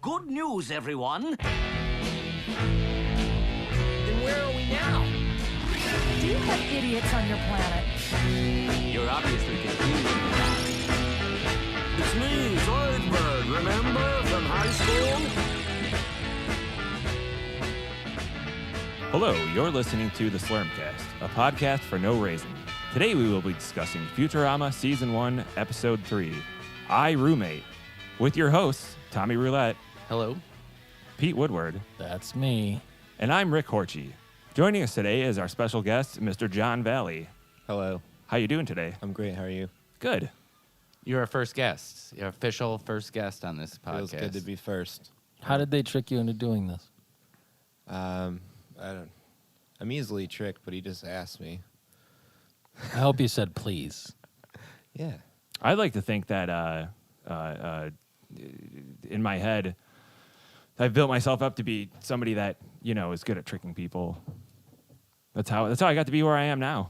Good news, everyone. Then where are we now? Do you have idiots on your planet? You're obviously confused. It's me, Zoidberg, remember, from high school? Hello, you're listening to The Slurmcast, a podcast for no reason. Today we will be discussing Futurama Season 1, Episode 3, I, Roommate, with your hosts, Tommy Roulette, Hello. Pete Woodward, That's me. and I'm Rick Horchie. Joining us today is our special guest, Mr. John Valley. Hello. How you doing today? I'm great. How are you? Good. You're our first guest. Your official first guest on this podcast. Feels good to be first. How did they trick you into doing this? I'm easily tricked, but he just asked me. I hope you said please. Yeah. I'd like to think that in my head, I've built myself up to be somebody that, you know, is good at tricking people. That's how I got to be where I am now,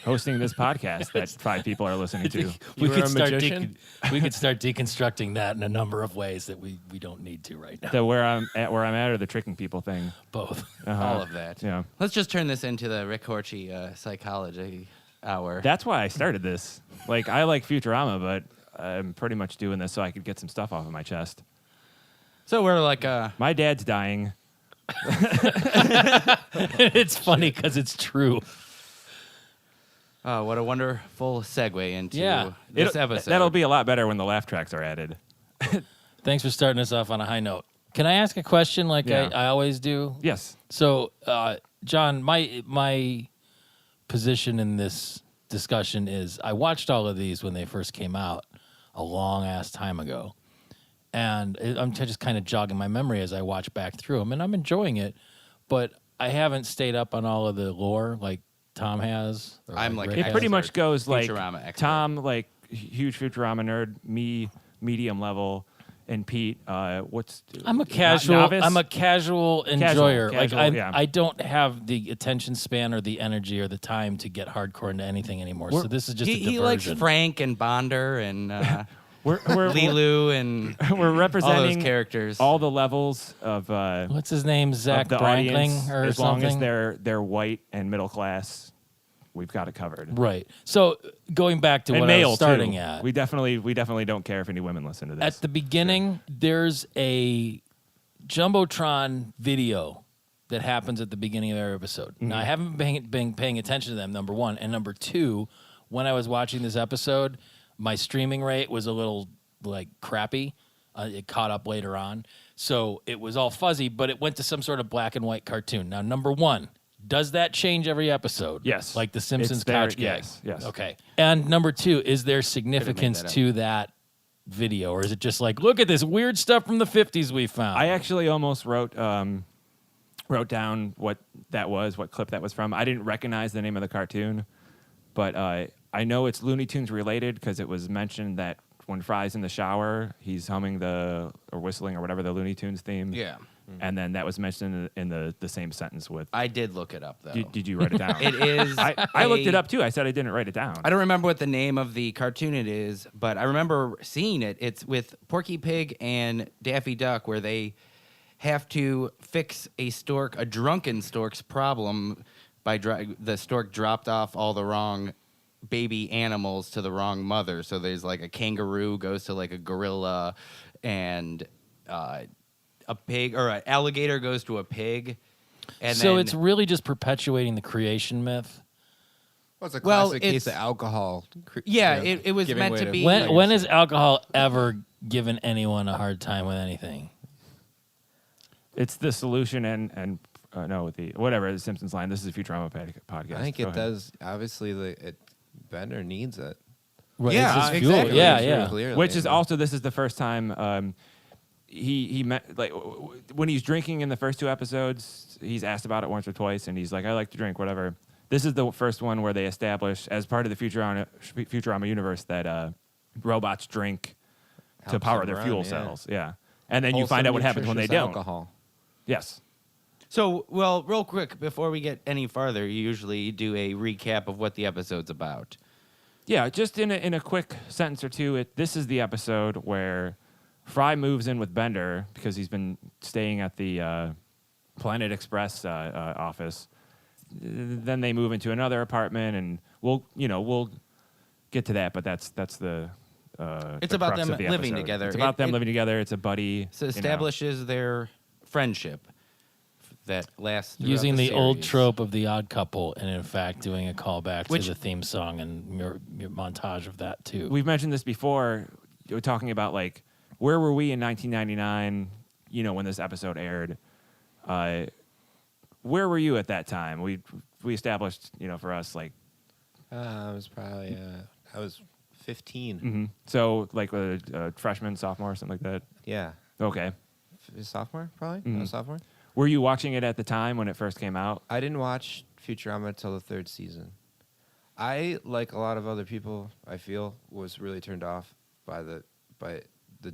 hosting this podcast that 5 people are listening to. We were a magician? we could start deconstructing that in a number of ways that we don't need to right now. The where I'm at, or the tricking people thing. Both. All of that. Yeah. Let's just turn this into the Rick Horchie psychology hour. That's why I started this. Like, I like Futurama, but I'm pretty much doing this so I could get some stuff off of my chest. So we're like, My dad's dying. It's funny because it's true. what a wonderful segue into Yeah. this episode. That'll be a lot better when the laugh tracks are added. Thanks for starting us off on a high note. Can I ask a question like Yeah. I always do? Yes. So, John, my position in this discussion is I watched all of these when they first came out a long-ass time ago. And I'm just kind of jogging my memory as I watch back through them, and I'm enjoying it. But I haven't stayed up on all of the lore like Tom has. Or I'm like Rick It Yes, pretty sir. much goes like Futurama expert. Tom, like huge Futurama nerd, me, medium level, and Pete, what's I'm a not casual. novice? I'm a casual enjoyer. Casual, like yeah. I don't have the attention span or the energy or the time to get hardcore into anything anymore. So this is just a diversion. he likes Frank and Bonder and we're Lilu and we're all representing those characters. all the levels of What's his name? Zach of the Brankling audience. or As something. long as they're white and middle class, we've got it covered. Right. So going back to And what I male was starting too. at. We definitely don't care if any women listen to this. At the beginning, there's a Jumbotron video that happens at the beginning of every episode. Now, I haven't been paying attention to them, number one. And number two, when I was watching this episode, my streaming rate was a little, like, crappy. It caught up later on. So it was all fuzzy, but it went to some sort of black and white cartoon. Now, number one, does that change every episode? Yes. Like the Simpsons It's there- couch gag? yes. Okay. And number two, is there significance that up. to that video, or is it just like, look at this weird stuff from the 50s we found? I actually almost wrote down what that was, what clip that was from. I didn't recognize the name of the cartoon, but I know it's Looney Tunes related because it was mentioned that when Fry's in the shower, he's humming or whistling or whatever the Looney Tunes theme. Yeah. And then that was mentioned in the same sentence with. I did look it up though. Did you write it down? It is. I looked it up too. I said I didn't write it down. I don't remember what the name of the cartoon it is, but I remember seeing it. It's with Porky Pig and Daffy Duck, where they have to fix a drunken stork's problem by the stork dropped off all the wrong baby animals to the wrong mother. So there's like a kangaroo goes to like a gorilla, and a pig or an alligator goes to a pig. And so then, it's really just perpetuating the creation myth. Well, it's a Well, classic case of it's- alcohol. Yeah, it was giving meant way to to be. When has alcohol ever given anyone a hard time with anything? It's the solution and no, the Simpsons line. This is a Futurama podcast. I think Go it ahead. does. Obviously, Bender needs it. Right, Yeah, it's just fuel. exactly. Yeah, Sure, yeah. clearly. Which is also, this is the first time he met, like, when he's drinking in the first 2 episodes, he's asked about it once or twice, and he's like, I like to drink, whatever. This is the first one where they establish, as part of the Futurama universe, that robots drink to Helps power them their run, fuel yeah. cells. Yeah. And then you find out what happens when they Wholesome, don't. nutritious alcohol. Yes. So, well, real quick, before we get any farther, you usually do a recap of what the episode's about. Yeah, just in a quick sentence or two, this is the episode where Fry moves in with Bender because he's been staying at the Planet Express office. Then they move into another apartment, and we'll get to that. But that's the It's the about crux them of the living episode. together. It's about them It living together. It's a buddy. So establishes their friendship that lasts throughout Using the old series. trope of the Odd Couple, and in fact doing a callback Which- to the theme song and your montage of that too. We've mentioned this before. We're talking about like where were we in 1999? When this episode aired. Where were you at that time? We established, for us, like I was probably I was 15. so like a freshman, sophomore, something like that. Yeah, Okay. sophomore probably. Mhm. No, sophomore. Were you watching it at the time when it first came out? I didn't watch Futurama until the 3rd season. I, like a lot of other people, I feel, was really turned off by the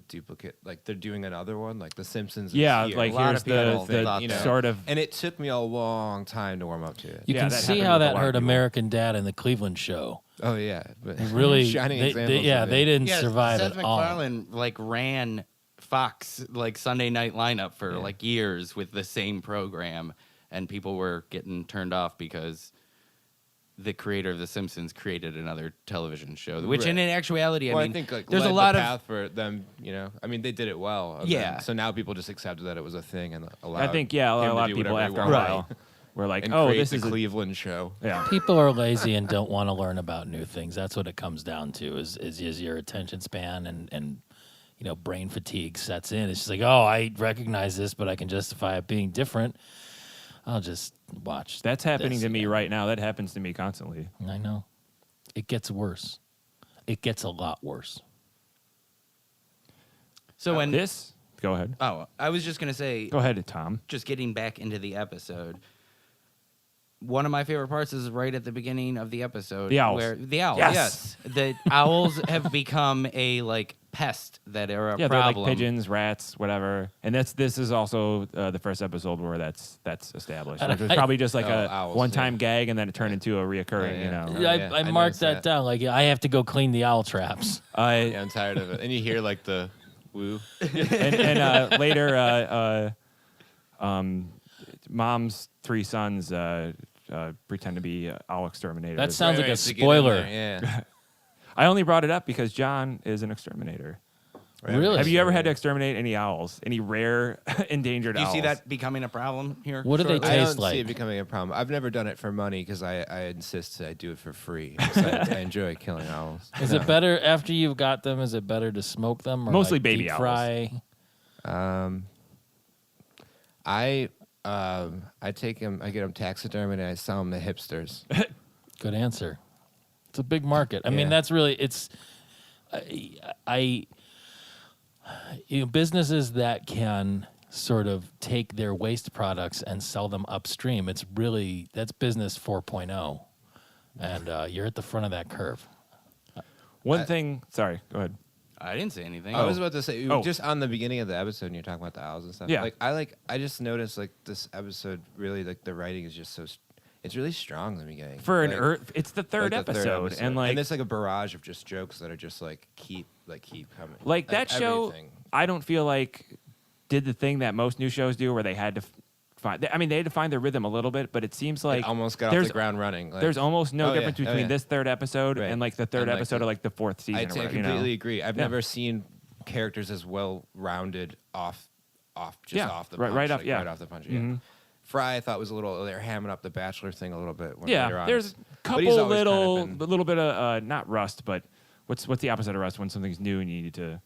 duplicate. Like they're doing another one, like The Simpsons. is Yeah, here. like A lot here's of people the thought that. sort of. And it took me a long time to warm up to it. you Yeah, can that see happened how with a that lot of hurt people. American Dad in the Cleveland show. Oh yeah, but Really, shining they examples. of it. they didn't Yeah, survive Seth at all. MacFarlane ran Fox Sunday night lineup for years with the same program, and people were getting turned off because the creator of The Simpsons created another television show, which in Right. actuality, Well, I mean, I think like there's led a lot the of path for them. I mean, they did it well. and Yeah. then- So now people just accepted that it was a thing and allowed. I think a him to lot of do people whatever he after a wanted. while were like, And oh, create this the is Cleveland show. yeah. People are lazy and don't want to learn about new things. That's what it comes down to. Is your attention span and brain fatigue sets in. It's just like, oh, I recognize this, but I can justify it being different. I'll just watch. That's happening this to me again. right now. That happens to me constantly. I know. It gets worse. It gets a lot worse. so when This, go ahead. oh, I was just gonna say, Go ahead, Tom. just getting back into the episode. One of my favorite parts is right at the beginning of the episode. The owls. Where the owls, Yes. yes. The owls have become a pest that are a Yeah, problem. they're like pigeons, rats, whatever. And this is also the first episode where that's established. Which was probably just like a owls, one-time gag, and then it turned into a reoccurring. Oh, yeah. You know, Yeah. I I marked noticed that that. down. Like, I have to go clean the owl traps. Yeah, I'm tired of it. And you hear like the woo. and later, mom's 3 sons pretend to be owl exterminators. That sounds like a to get in spoiler. there, Yeah. I only brought it up because John is an exterminator. Really? Have you ever had to exterminate any owls? Any rare endangered Do you owls? see that becoming a problem here? What do they shortly? I taste don't see it like? becoming a problem. I've never done it for money because I insist I do it for free. 'Cause I enjoy killing owls. Is it better after you've got them? Is it better to smoke them or Mostly like baby deep owls. fry? I take them. I get them taxidermied and I sell them to hipsters. Good answer. It's a big market. I mean, Yeah. that's really it's. Businesses that can sort of take their waste products and sell them upstream. That's business 4.0, and you're at the front of that curve. One thing. Sorry, go ahead. I didn't say anything. I was about to say Oh. just on the beginning of the episode, and you're talking about the owls and stuff. Yeah. I just noticed like this episode really like the writing is just so. It's really strong in the beginning. For an Like, Earth, it's the third, like the episode, and like there's like a barrage of just jokes that are just like keep coming. Like that show, everything. I don't feel like did the thing that most new shows do, where they had to find. I mean, they had to find their rhythm a little bit, but it seems like It almost got off there's the ground running. Like, there's almost no Oh, yeah. difference Oh, between yeah. this third episode Right. and like the third And, like, episode the- of like the fourth season. I or whatever, you know? completely agree. I've Yeah. never seen characters as well rounded off the Yeah, punch, right off- like, yeah. right off the punch. Yeah. Mhm. Fry, I thought was a little. They're hamming up the Bachelor thing a little bit. Later Yeah, on. there's a But he's couple always kind of little, been- a little bit of not rust, but what's the opposite of rust when something's new and you need to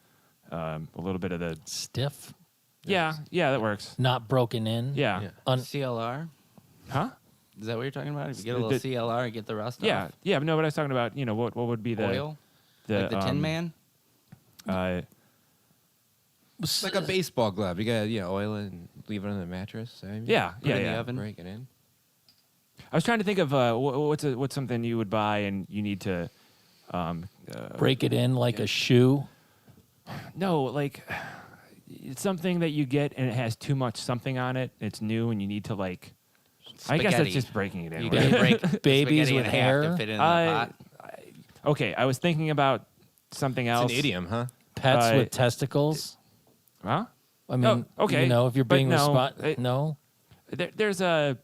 a little bit of the Stiff, yeah that works. not broken in. Yeah, Yeah. CLR. huh? Is that what you're talking about? If you get a The- little CLR, you get the rust Yeah, off. yeah, but no, but I was talking about what would be the Oil, the like the Tin Man. It's like a baseball glove. You got oil it and leave it on the mattress. I mean, Yeah, Put it in the yeah. oven. break it in. I was trying to think of what's something you would buy and you need to break it in like a shoe. no, like it's something that you get and it has too much something on it. It's new and you need to like. I guess that's Spaghetti. just breaking it in. You right? gotta break Babies spaghetti with in half hair? to fit in the I, pot. Okay, I was thinking about something It's else. an idiom, huh? Pets Uh, with testicles. Huh? I mean, okay, you know, if you're but being no, it- no. There's a.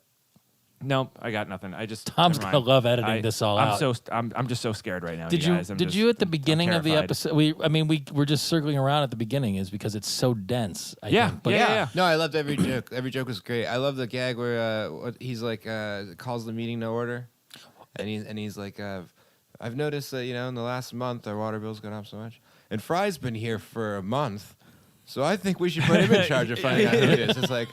Nope, I got nothing. I just Tom's never gonna mind. love editing this all I'm out. I'm just so scared right now. Did you you guys. did you at the I'm beginning of the terrified. episode? We're just circling around at the beginning is because it's so dense. I Yeah, think. But yeah. No, I loved every joke. Every joke was great. I love the gag where he's like calls the meeting to order, and he's like, I've noticed that in the last month our water bill's gone up so much, and Fry's been here for a month. So I think we should put him in charge of finding out who it is. It's like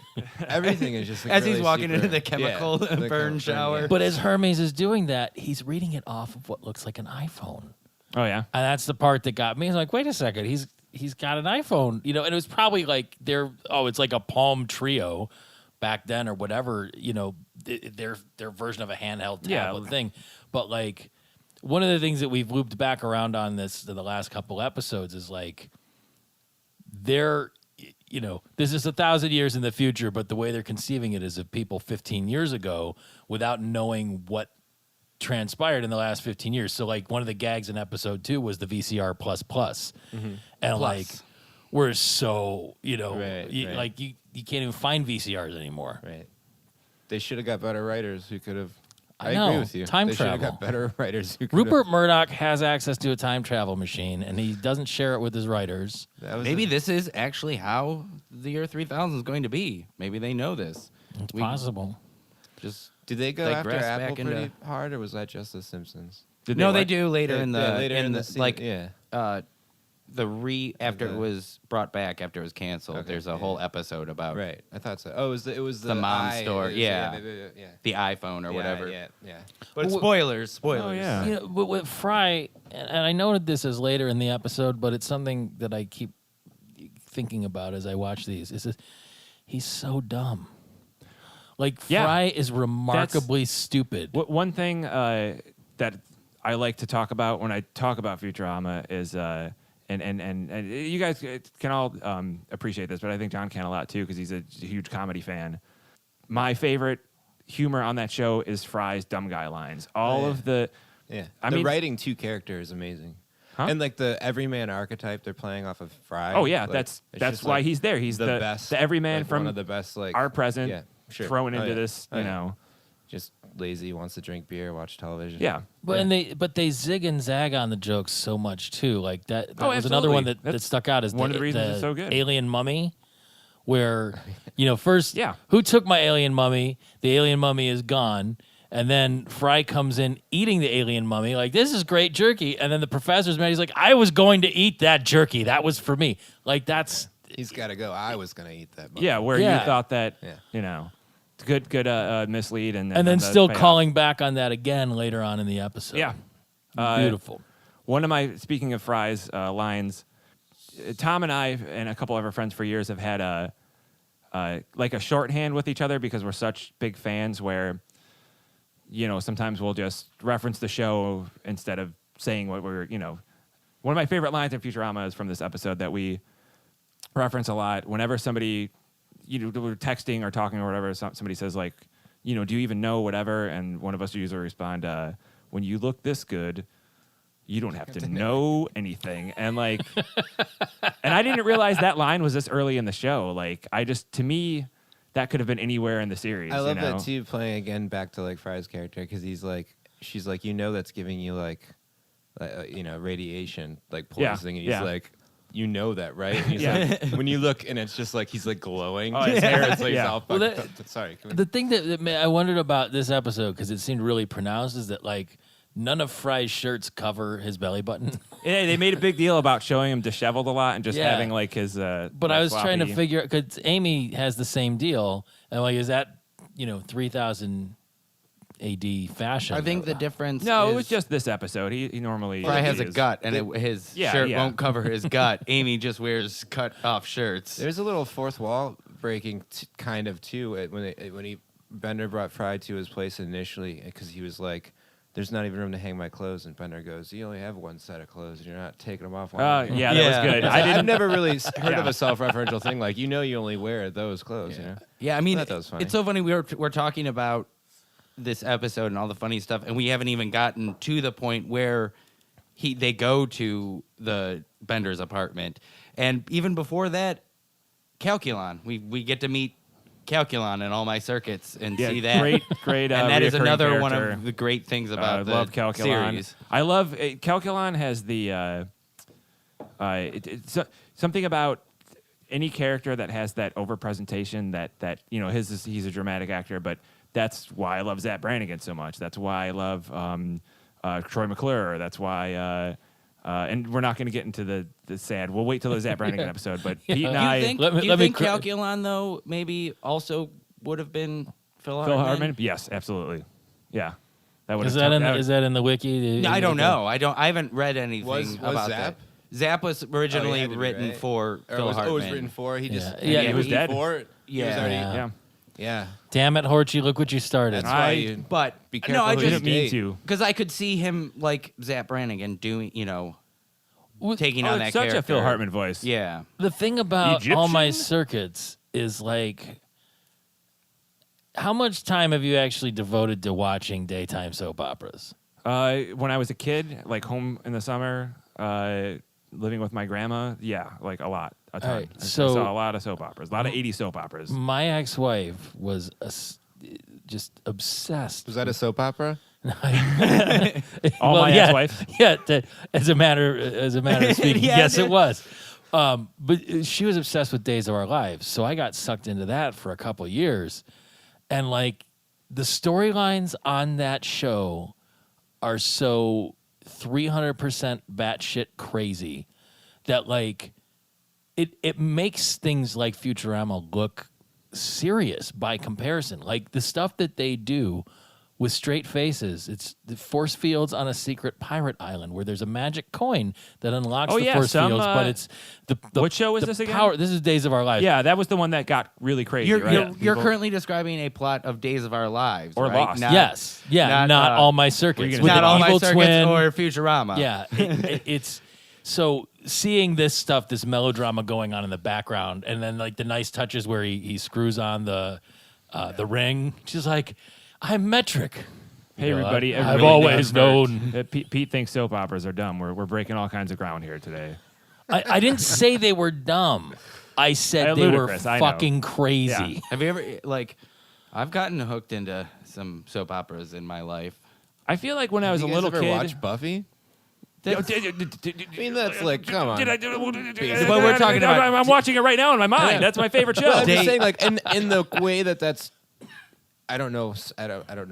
everything is just like As he's really walking super- into the chemical the burn chemical shower. yeah. But as Hermes is doing that, he's reading it off of what looks like an iPhone, Oh yeah. and that's the part that got me. I was like, wait a second, he's got an iPhone, and it was probably like it's like a Palm Trio back then or whatever, their version of a handheld tablet thing. But like one of the things that we've looped back around on the last couple episodes is like this is 1,000 years in the future, but the way they're conceiving it is of people 15 years ago without knowing what transpired in the last 15 years. So like one of the gags in episode 2 was the VCR plus. And like we're so, Right. like you can't even find VCRs anymore. Right. They should have got better writers who could have. I agree know. with you. Time they should have travel. got better writers who could Rupert Murdoch has access to a time travel machine and he doesn't share it with his writers. Maybe this is actually how the year 3000 is going to be. Maybe they know this. It's We possible. Just Did they go after digress Apple back into- pretty hard, or was that just The Simpsons? Did no, they what? do later Yeah, in the yeah, later in the se- se- like yeah. after it the- was brought back after it was canceled. Okay, there's a yeah. whole episode about Right. I thought so. Oh, it was the The mom eye- store, it was- yeah. yeah. the iPhone or Yeah, whatever. Yeah. But Well, spoilers. Oh yeah. But with Fry, and I noted this as later in the episode, but it's something that I keep thinking about as I watch these. Is this, he's so dumb. Like Yeah. Fry is remarkably stupid. One thing that I like to talk about when I talk about Futurama is, and you guys can all appreciate this, but I think John can a lot too because he's a huge comedy fan. My favorite humor on that show is Fry's dumb guy lines. All yeah. of the, Yeah. I the mean- writing two characters is amazing. Huh? And like the everyman archetype they're playing off of Fry. oh yeah, like, that's it's that's just, why like, he's there. He's the best, the everyman like, from one of the best, like our present, yeah, sure. thrown Oh, into yeah. this, Oh, you yeah. know, just lazy, wants to drink beer, watch television. yeah. But they zig and zag on the jokes so much too. Like that Oh, was another one absolutely. that That's stuck out as one of the reasons it's so good. Alien Mummy, where first Yeah. who took my alien mummy? The alien mummy is gone. And then Fry comes in eating the alien mummy, like, this is great jerky. And then the professor's mad. He's like, I was going to eat that jerky. That was for me. Like, that's He's got to go. I was gonna eat that. Yeah, where Yeah. you thought that, Yeah. you know, good mislead and and then the still payoff. calling back on that again later on in the episode. Yeah. Beautiful. One of my, speaking of Fry's lines, Tom and I and a couple of our friends for years have had like a shorthand with each other because we're such big fans where, sometimes we'll just reference the show instead of saying what we're, one of my favorite lines in Futurama is from this episode that we reference a lot. Whenever somebody, we're texting or talking or whatever, somebody says like, do you even know whatever? And one of us usually respond, when you look this good, you don't have to know anything. And like, and I didn't realize that line was this early in the show. Like, to me, that could have been anywhere in the series. I love you know? that too. Playing again back to like Fry's character because she's like, that's giving you like, radiation, like Yeah, poisoning, and he's yeah. like, that, right? And he's Yeah. like, when you look, and it's just like he's like glowing. Oh, His yeah. hair is like Yeah. all Well, fucked that- up. Sorry. The thing that I wondered about this episode, because it seemed really pronounced, is that like none of Fry's shirts cover his belly button. Yeah, they made a big deal about showing him disheveled a lot and just Yeah. having like his. But I was trying to floppy- figure because Amy has the same deal, and like, is that 3000 AD fashion? I think the difference. No, is it was just this episode. He normally. Fry has he a is- gut, and his Yeah, shirt yeah. won't cover his gut. Amy just wears cut off shirts. There's a little fourth wall breaking kind of too when Bender brought Fry to his place initially because he was like, "There's not even room to hang my clothes," and Bender goes, "You only have one set of clothes, and you're not taking them off." Yeah, that Yeah. was good. I've never really heard of Yeah. a self-referential thing like you only wear those clothes. You know? Yeah, I mean, That was funny. it's so funny. We're talking about this episode and all the funny stuff, and we haven't even gotten to the point where they go to the Bender's apartment, and even before that, Calculon. We get to meet Calculon in All My Circuits and see that. Great. And that is reoccurring another one character. of the great things I about the love Calculon. series. I love Calculon has the it's something about any character that has that overpresentation that he's a dramatic actor, but that's why I love Zapp Brannigan so much. That's why I love Troy McClure. That's why. And we're not going to get into the sad. We'll wait till the Zapp Brannigan episode. But Pete and I, Do you think Calculon though maybe also would have been Phil Hartman? Yes, absolutely. Yeah, that would. Is that in the wiki? I don't know. I haven't read anything Was about Zapp? that. Zapp was originally had to be, written right? for Or Phil was Hartman. always written for. He just Yeah, he was dead. Before, he was Yeah. already, Yeah. yeah. Damn it, Horchie! Look what you started. That's why I- you But be no, careful I who I you just didn't mean date. to. because I could see him like Zapp Brannigan doing, taking Oh, on it's that such character. a Phil Hartman voice. Yeah. The thing about All My Egyptian? Circuits is like, how much time have you actually devoted to watching daytime soap operas? When I was a kid, like home in the summer, living with my grandma, yeah, like a lot, a ton. Alright, I so- saw a lot of soap operas, a lot of 80s soap operas. My ex-wife was just obsessed. Was that a soap opera? All Well, My yeah, Ex-Wife. Yeah, as a matter of speaking, Yeah, yes, dude. it was. But she was obsessed with Days of Our Lives, so I got sucked into that for a couple of years, and like the storylines on that show are so 300% batshit crazy that like it makes things like Futurama look serious by comparison. Like the stuff that they do with straight faces, it's the force fields on a secret pirate island where there's a magic coin that unlocks Oh, the yeah, force some, fields, but it's the what show is the this again? power. This is Days of Our Lives. Yeah, that was the one that got really crazy, You're, right? you're People- currently describing a plot of Days of Our Lives, Or right? Lost. Yes. Yeah. Not All My were Circuits. you With gonna Not an All My evil Circuits twin. or Futurama. Yeah, it's so seeing this stuff, this melodrama going on in the background, and then like the nice touches where he screws on the ring. She's like, "I'm metric." Hey, You know, everybody. I've everybody always knows known. that Pete thinks soap operas are dumb. We're breaking all kinds of ground here today. I didn't say they were dumb. I said they Ludicrous, were I know. fucking crazy. Yeah. Have you ever I've gotten hooked into some soap operas in my life. I feel like when I was a You guys little ever kid. watch Buffy? I I mean, that's like, come on. But we're talking about- I'm watching it right now in my mind. That's my favorite show. Well, I'm just Date- saying, like, in the way that's, I don't know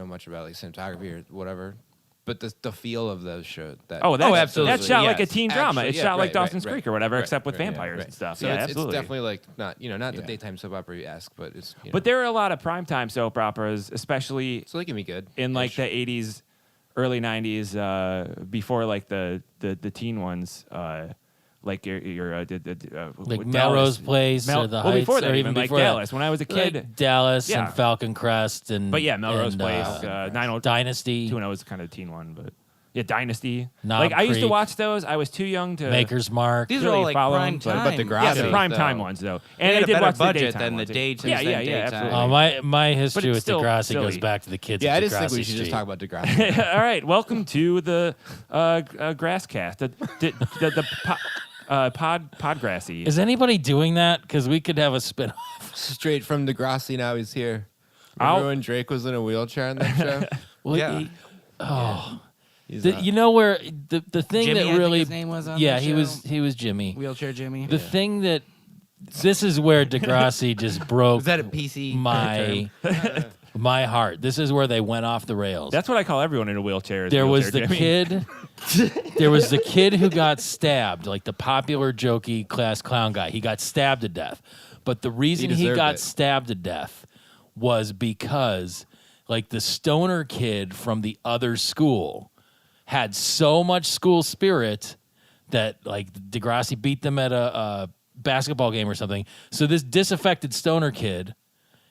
much about like cinematography or whatever, but the feel of those shows. absolutely. That's shot like a Yes. teen drama. Actually, It's yeah, shot like right, Dawson's right, Creek or whatever, right, except with right, yeah, vampires right. and stuff. So yeah, it's absolutely. definitely like not the Yeah. daytime soap opera you ask, but it's. But there are a lot of primetime soap operas, especially so they can be good in like the 80s, early 90s, before like the teen ones, like your Like Dallas. Melrose Place or The well, Heights, before that, or even even like before that. Dallas. When I was a kid, Like Dallas Yeah. and Falcon Crest and but yeah, Melrose and, Place, 90210 Dynasty, was kind of a teen one, but yeah, Dynasty. Knob Like I used to Creek. watch those. I was too young to Maker's Mark. These are really all like follow prime them, but- time. but the yeah, the Grassi, prime time though. ones though. They And had I a did better watch budget the daytime than the ones. daytime Yeah, than yeah, daytime. absolutely. My history it's with still Degrassi silly. goes back to the kids. Yeah, I at just think we Degrassi should just Street. talk about Degrassi. All right, welcome to the Grasscast, the Podgrassy. Is anybody doing that? Because we could have a spin. Straight from Degrassi, now he's here. I'll- Remember when Drake was in a wheelchair on that show? Well, Yeah. He's you know where the thing Jimmy, I that think really his name was on yeah the he was Jimmy. Wheelchair Jimmy. The thing that this is where Degrassi just broke Was that a PC? my my heart. This is where they went off the rails. That's what I call everyone in a wheelchair. is There was the wheelchair Jimmy. kid. There was the kid who got stabbed, like the popular jokey class clown guy. He got stabbed to death. But the reason he deserved got it. stabbed to death was because, like, the stoner kid from the other school had so much school spirit that, like, Degrassi beat them at a basketball game or something. So this disaffected stoner kid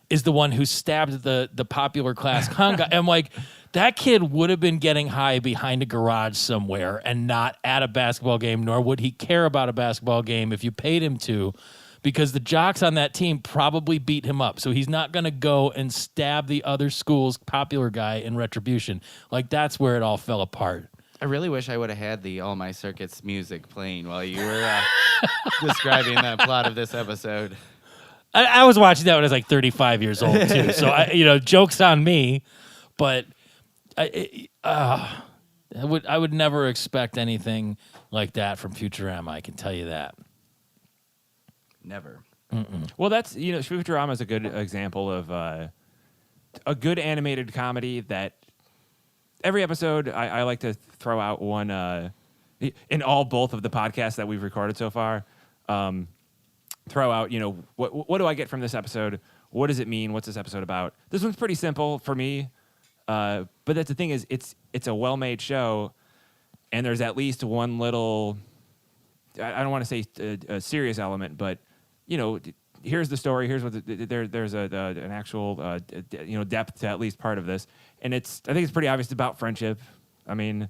is the one who stabbed the popular class clown guy. I'm like, that kid would have been getting high behind a garage somewhere and not at a basketball game, nor would he care about a basketball game if you paid him to, because the jocks on that team probably beat him up. So he's not going to go and stab the other school's popular guy in retribution. Like, that's where it all fell apart. I really wish I would have had the All My Circuits music playing while you were describing the plot of this episode. I was watching that when I was like 35 years old too. So jokes on me, but I would never expect anything like that from Futurama. I can tell you that. Never. Well, that's Futurama is a good example of a good animated comedy that every episode I like to throw out one in both of the podcasts that we've recorded so far. Throw out, what do I get from this episode? What does it mean? What's this episode about? This one's pretty simple for me, but that's the thing is it's a well-made show, and there's at least one little, I don't want to say a serious element, but here's the story. Here's what there's an actual depth to at least part of this, and I think it's pretty obvious about friendship. I mean,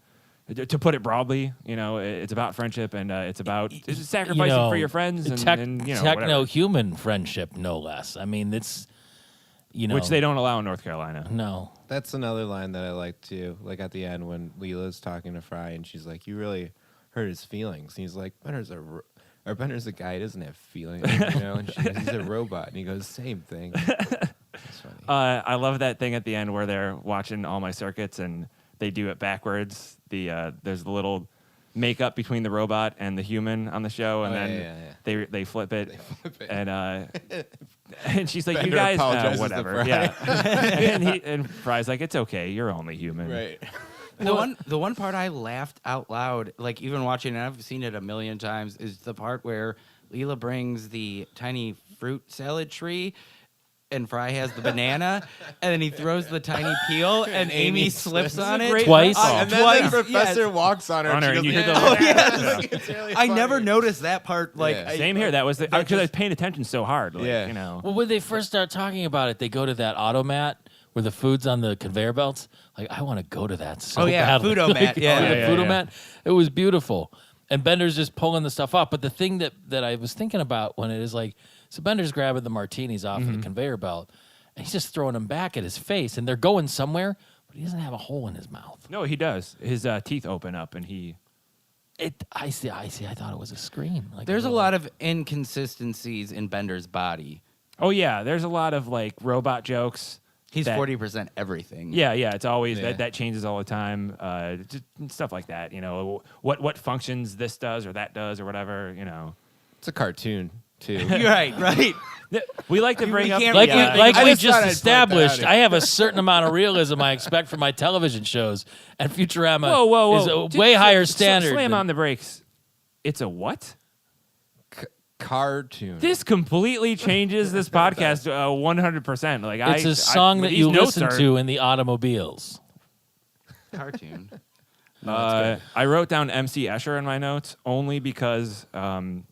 to put it broadly, it's about friendship, and it's about sacrificing for your friends and techno-human friendship, no less. I mean, it's which they don't allow in North Carolina. No, That's another line that I like too. Like at the end when Leela's talking to Fry and she's like, "You really hurt his feelings." And he's like, "Bender's a guy. He doesn't have feelings, And she goes, "He's a robot." And he goes, "Same thing." That's funny. I love that thing at the end where they're watching All My Circuits and they do it backwards. There's the little makeup between the robot and the human on the show, and they flip it. And she's like, Bender "You guys, apologizes to whatever." Fry. Yeah, and Fry's like, "It's okay. You're only human." Right. The one part I laughed out loud, like even watching it, I've seen it a million times, is the part where Leela brings the tiny fruit salad tree and Fry has the banana, and then he throws the tiny peel, and Amy slips on it Twice? And then twice. the professor walks on her. On her, and she you goes, hear the- Oh, yes. It's really I never funny. noticed that part. Like, Yeah. Same here. That was because I was just- paying attention so hard. Like, Yeah. Well, when they first start talking about it, they go to that automat where the food's on the conveyor belts. Like, I want to go to that so Oh, yeah, badly. Foodomat, Like, yeah. the Yeah, Foodomat. It was beautiful. And Bender's just pulling the stuff up. But the thing that I was thinking about when it is like, so Bender's grabbing the martinis off of the conveyor belt, and he's just throwing them back at his face, and they're going somewhere, but he doesn't have a hole in his mouth. No, he does. His teeth open up, and he. I see. I thought it was a screen. Like there's a lot of inconsistencies in Bender's body. Oh yeah, there's a lot of like robot jokes. He's that- 40% everything. Yeah, it's always Yeah. that changes all the time. Just stuff like that. What functions this does or that does or whatever. It's a cartoon too. You're right. We like to bring up. can't- Like Yeah, I we just just thought I'd point that established, out. I have a certain amount of realism I expect from my television shows, and Futurama Whoa! is a Dude, way higher standard. Slam than- on the brakes. It's a what? Cartoon. This completely changes this podcast 100%. Like it's a song that you listen are, to in the automobiles. Cartoon. I wrote down MC Escher in my notes only because when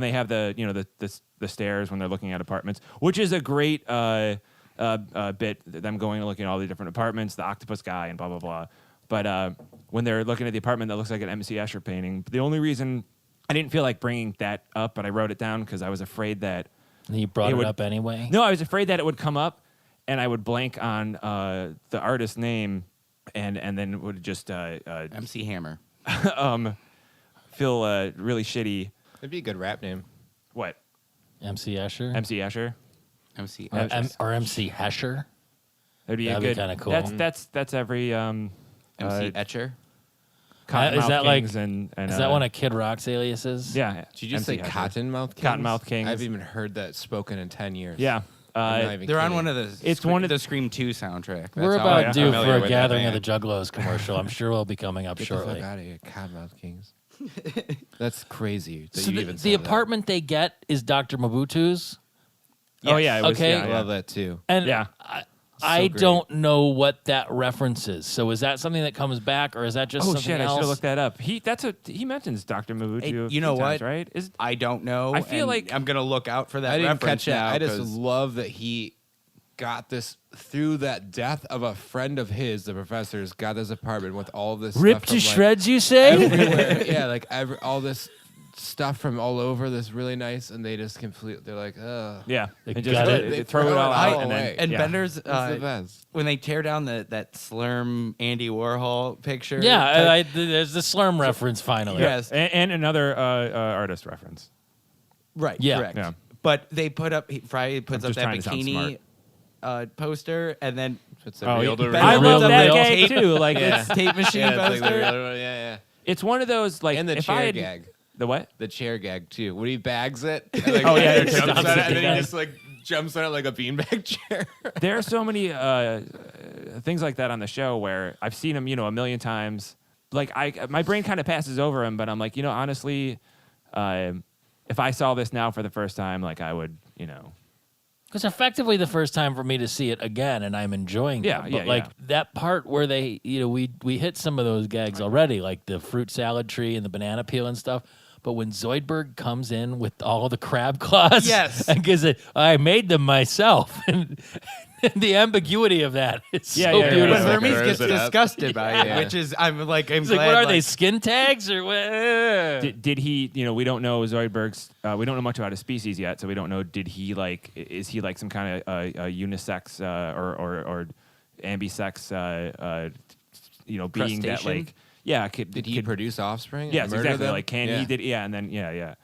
they have the stairs when they're looking at apartments, which is a great bit, them going and looking at all the different apartments, the octopus guy and blah blah blah. But when they're looking at the apartment that looks like an MC Escher painting, the only reason I didn't feel like bringing that up, but I wrote it down because I was afraid that And you brought it would- up anyway. No, I was afraid that it would come up, and I would blank on the artist's name, and then it would just MC Hammer. feel really shitty. It'd be a good rap name. What? MC Escher MC Escher? MC or MC Hesher. That'd be That'd a be good. kinda cool. That's every MC Etcher. Is that like- Kings and Is that one of Kid Rock's aliases? Yeah. Did you just MC say Escher. Cottonmouth Kings? Cottonmouth Kings. I haven't even heard that spoken in 10 years. Yeah. I'm not even They're on kidding. one of the. It's one of the Scream 2 soundtrack. We're That's how about I'm due familiar for a with that gathering of the band. Juggalos commercial. I'm sure we'll be coming up Get shortly. the fuck out of here, Cottonmouth Kings. That's crazy. That So you the, even the said that. apartment they get is Dr. Mabutu's, Oh yeah. It was, Okay. Yeah, I yeah. love that too. and Yeah. I great. don't know what that reference is. So is that something that comes back, or is that just Oh something shit! I else? should have looked that up. He mentions Dr. Mabutu. Hey, a you few know times, what? right? Is I don't know. I feel and like- I'm gonna look out for that I didn't reference catch that. now. I just 'cause love that he got this through that death of a friend of his. The professor's got this apartment with all this Ripped stuff to from, like, shreds, you say? everywhere. Yeah, like all this stuff from all over that's really nice, and they just they're like, ugh. Yeah, They and got it. they throw it all out, and then away. And yeah. Bender's It's the best. when they tear down that Slurm Andy Warhol picture. Yeah, there's the Slurm reference finally. Yes. And another artist reference. Right. Yeah. Correct. Yeah. But they put up. Friday puts I'm up just that trying to sound bikini poster, and then It's Oh, a real to Ben real. I Real love to that real. gag too. Like Yeah. it's, tape machine Yeah, it's like the poster. real one. Yeah. it's one of those like And the if chair I had, gag. The what? The chair gag too. When he bags it, and, like, Oh, yeah, and he jumps jumps on it, at and the then guy. he just like jumps on it like a beanbag chair. There are so many things like that on the show where I've seen them, a million times. Like my brain kind of passes over them, but I'm like, honestly, if I saw this now for the first time, like I would, Because effectively the first time for me to see it again, and I'm enjoying Yeah, it. yeah, But like yeah. that part where they, we hit some of those gags already, like the fruit salad tree and the banana peel and stuff. But when Zoidberg comes in with all the crab claws, Yes. and gives it, I made them myself, and the ambiguity of that is Yeah, so yeah, yeah. When beautiful. Like, Hermes throws gets it up. disgusted by it, Yeah. which is I'm He's glad. like, what are they, skin tags or what? did he, we don't know Zoidberg's, we don't know much about his species yet, so we don't know, is he like some kind of unisex or ambisex, being that Crustacean? like, yeah, Did he produce offspring? yes, and murder exactly, them? like can Yeah. he did, yeah, and then, yeah.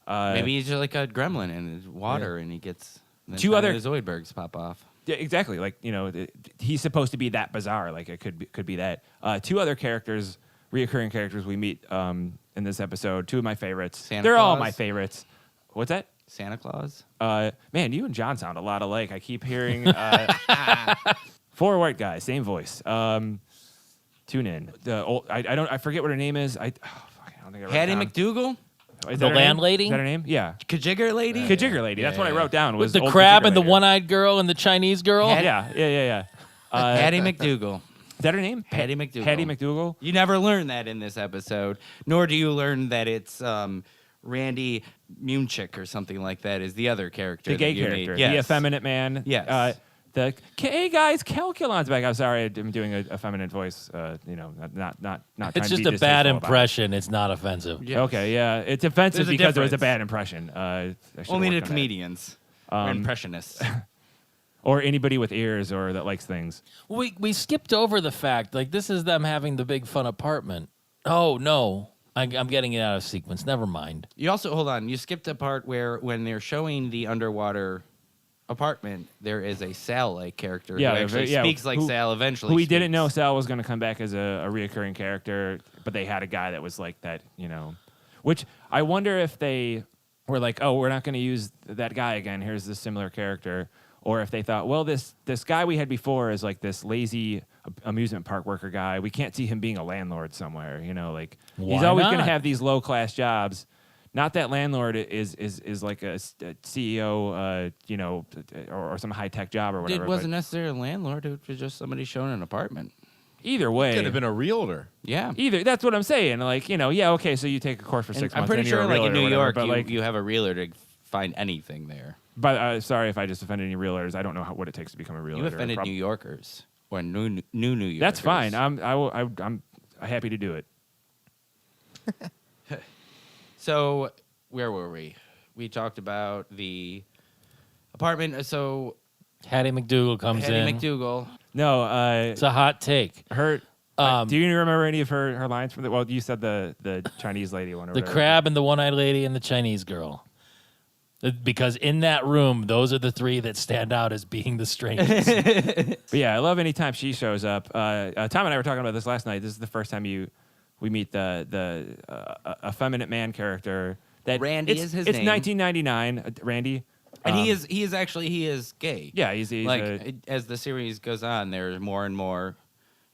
Maybe he's just like a gremlin in his water, and he gets then Two some other- of the Zoidbergs pop off. Yeah, exactly. Like he's supposed to be that bizarre. Like it could be that. Two other characters, reoccurring characters we meet in this episode. Two of my favorites. Santa They're all Claus? my favorites. What's that? Santa Claus. Man, you and John sound a lot alike. I keep hearing four white guys, same voice. Tune in. The old, I forget what her name is. I don't think I wrote Hattie it down. McDougal. Is The that her name? landlady? Is that her name? Yeah. Kajigger lady. Kajigger lady. That's what I yeah. wrote down. Was With the old crab Kajigger and the lady. one-eyed girl and the Chinese girl? Yeah. Hattie McDougal. Is that her name? Hattie McDougal. Hattie McDougal. You never learn that in this episode, nor do you learn that it's Randy Munchik or something like that is the other character. The gay that you character, meet. Yes. the effeminate man. Yes. Hey guys, Calculon's back. I'm sorry, I'm doing a feminine voice. Not trying It's to just be a bad distasteful about it. impression. It's not offensive. Yes. Okay, yeah, it's offensive There's a because it was a difference. bad impression. I should've Only to worked on that. comedians or impressionists. or anybody with ears or that likes things. We skipped over the fact, like, this is them having the big fun apartment. Oh, no. I'm getting it out of sequence. Never mind. You also hold on. You skipped a part where when they're showing the underwater apartment, there is a Sal-like character Yeah, who actually yeah, speaks like who- Sal eventually. Who we didn't speaks. know Sal was going to come back as a reoccurring character, but they had a guy that was like that, Which I wonder if they were like, oh, we're not going to use that guy again. Here's this similar character. Or if they thought, well, this guy we had before is like this lazy amusement park worker guy. We can't see him being a landlord somewhere. Like he's Why always going to not? have these low class jobs. Not that landlord is like a CEO, or some high tech job or whatever. It wasn't necessarily a landlord. It was just somebody showing an apartment. but either way, Could have been a realtor. Yeah. that's what I'm saying. Like, okay, so you take a course for 6 I'm months. pretty then you're sure, a like in realtor New or whatever, York, but you have a realtor to find anything there. But sorry if I just offended any realtors. I don't know what it takes to become a realtor. You offended New Yorkers or new Yorkers. That's fine. I'm happy to do it. So where were we? We talked about the apartment. So Hattie McDougal comes Hattie in. McDougal. No, It's a hot take. her. Um, do you remember any of her lines from the? Well, you said the Chinese lady one. Or The whatever. crab and the one-eyed lady and the Chinese girl. Because in that room, those are the three that stand out as being the strangest. But yeah, I love anytime she shows up. Tom and I were talking about this last night. This is the first time we meet the effeminate man character. That Randy it's, is his It's name. 1999. Randy. And he is actually gay. Yeah, he's like as the series goes on, there's more and more.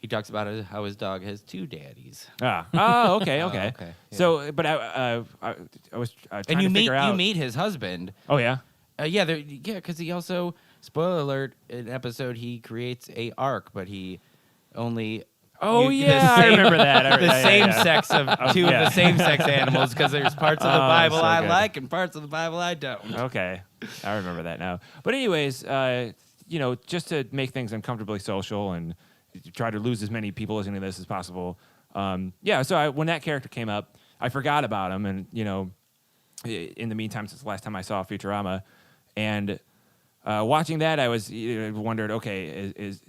He talks about how his dog has two daddies. Oh, okay. okay, yeah. So, but I was trying And you to figure out. meet his husband. Oh yeah. Because he also, spoiler alert, in an episode he creates a ark, but he only. Oh you- yeah, I remember that. The same sex of two yeah. of the same sex animals, because there's parts of the Oh, Bible so I good. like and parts of the Bible I don't. Okay, I remember that now. But anyways, just to make things uncomfortably social and try to lose as many people listening to this as possible. So when that character came up, I forgot about him, and in the meantime since the last time I saw Futurama, and watching that I was wondered, okay, is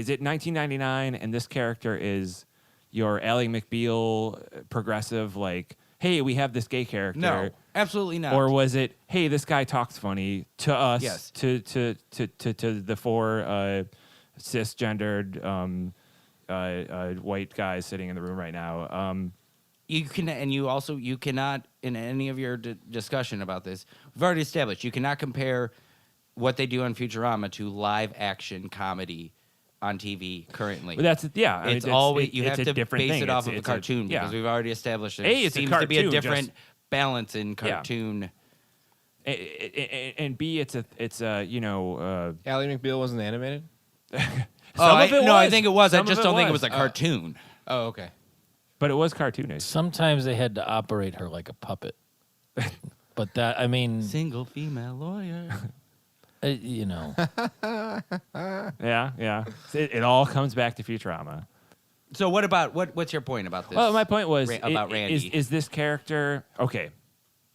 it 1999 and this character is your Ally McBeal progressive, like, hey, we have this gay character? No, absolutely not. Or was it, hey, this guy talks funny to us, Yes. to the four cisgendered white guys sitting in the room right now? You can, and you cannot, in any of your discussion about this, we've already established you cannot compare what they do on Futurama to live action comedy on TV currently. But that's yeah. I mean, It's always you it's have a to different base thing. it off It's- of a it's cartoon yeah. because we've already established there A, it's a seems to be a cartoon, different just- balance in cartoon. And B, it's a you know. Ally McBeal wasn't animated. Some of it no, I was. think it was. I Some of just it don't think it was. was a cartoon. Oh, okay. But it was cartoonish. Sometimes they had to operate her like a puppet. But that, I mean, Single female lawyer. you know, Yeah. It all comes back to Futurama. So what about what's your point about this? Well, my point was about Randy. Is this character okay?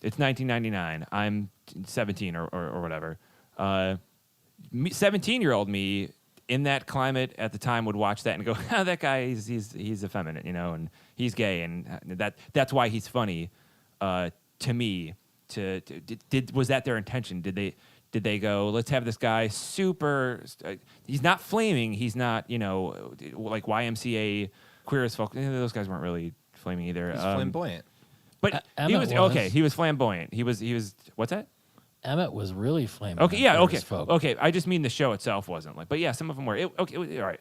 It's 1999. I'm 17 or whatever. 17-year-old me in that climate at the time would watch that and go, oh, that guy he's effeminate, you know, and he's gay, and that's why he's funny. To me, was that their intention? Did they go, let's have this guy super? He's not flaming. He's not, you know, like YMCA Queer as Folk. Those guys weren't really flaming either. He's flamboyant. But he Emmett was was. okay. He was flamboyant. He was. What's that? Emmett was really flaming. Okay, yeah, on okay, Queer as Folk. okay. I just mean the show itself wasn't like, but yeah, some of them were. Okay, all right.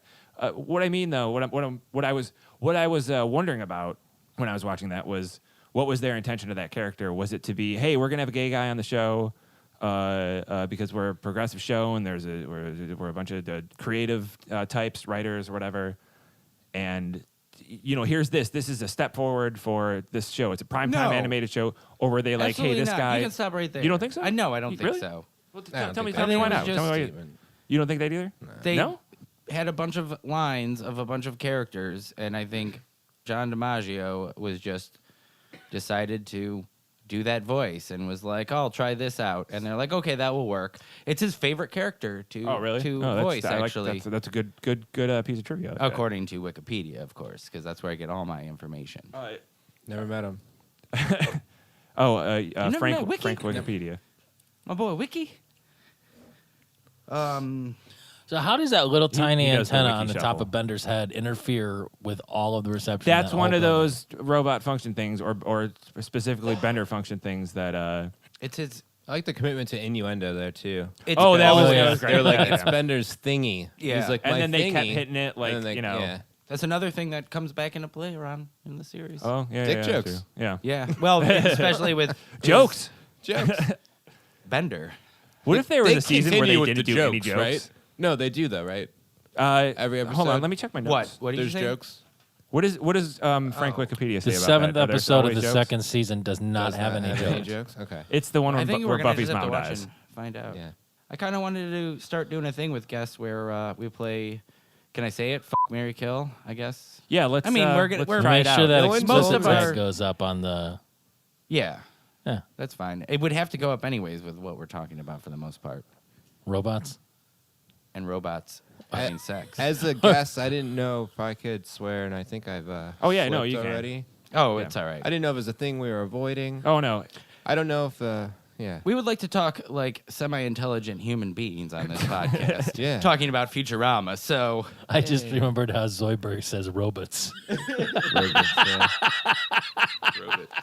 What I mean though, what I was wondering about when I was watching that was, what was their intention of that character? Was it to be, hey, we're gonna have a gay guy on the show, because we're a progressive show and we're a bunch of creative types, writers, or whatever, and you know, here's this is a step forward for this show. It's a primetime No. animated show, or were they like, Absolutely hey, this not. guy? You can stop right there. You don't think so? I know. I don't think Really? so. Well, I don't tell me think why that. not. I think it was Tell me why just- you don't think that either? They No? had a bunch of lines of a bunch of characters, and I think John DiMaggio was just decided to do that voice and was like, oh, I'll try this out. And they're like, okay, that will work. It's his favorite character to voice, actually. That's a good piece of trivia. According to Wikipedia, of course, because that's where I get all my information. Never met him. never Frank met Wiki? Frank Wikipedia. My boy, Wiki. So how does that little tiny he does the antenna wiki on the top shuffle. of Bender's head interfere with all of the reception? That's in that one whole of building? those robot function things, or specifically Bender function things that. It's his. I like the commitment to innuendo there too. It's Oh, that was- yeah. that was great. They're like, Yeah. it's Bender's thingy. Yeah. He's like, And my then they kept thingy. hitting it, like, And then you know. Yeah. That's another thing that comes back into play around in the series. Oh yeah, Dick yeah, jokes. true. Yeah. Yeah. Well, especially with Jokes. Jokes. Bender. What if there was They a season where continue they with didn't the do any jokes, jokes? right? No, they do though, right? Every Hold on, episode? let me check my notes. What did you There's say? jokes. What does Frank Wikipedia say The about seventh that? Are there episode of always the jokes? second season does not Does have any jokes. jokes. Okay. It's the one I where, think where we're gonna Buffy's just have to mom watch dies. and find out. Yeah. I kind of wanted to start doing a thing with guests where we play. Can I say it? Fuck, Mary, kill. I guess. Yeah, let's. I mean, we're gonna- let's we're- try Make it sure out. that No one's explicit most of our- tag goes up on the. Yeah. Yeah, That's fine. It would have to go up anyways with what we're talking about for the most part. robots. And robots having sex. As a guest, I didn't know if I could swear, and I think I've. Oh, yeah, no, slipped you can. already. Oh, Yeah. it's all right. I didn't know if it was a thing we were avoiding. Oh no, I don't know if. Yeah. We would like to talk like semi-intelligent human beings on this podcast. Yeah. Talking about Futurama. So I just remembered how Zoidberg says robots.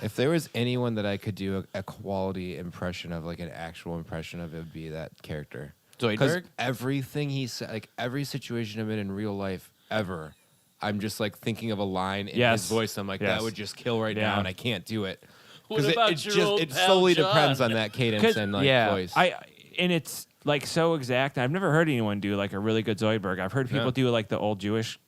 If there was anyone that I could do a quality impression of, like an actual impression of, it would be that character. Because Zoidberg. everything he said, like every situation I'm in real life ever, I'm just like thinking of a line in Yes. his voice. I'm like, Yes. that would just kill right Yeah. now, and I can't do it. What Because about it your just old it pal solely John? depends on that cadence 'Cause- and like yeah, voice. and it's like so exact. I've never heard anyone do like a really good Zoidberg. I've heard people Yeah. do like the old Jewish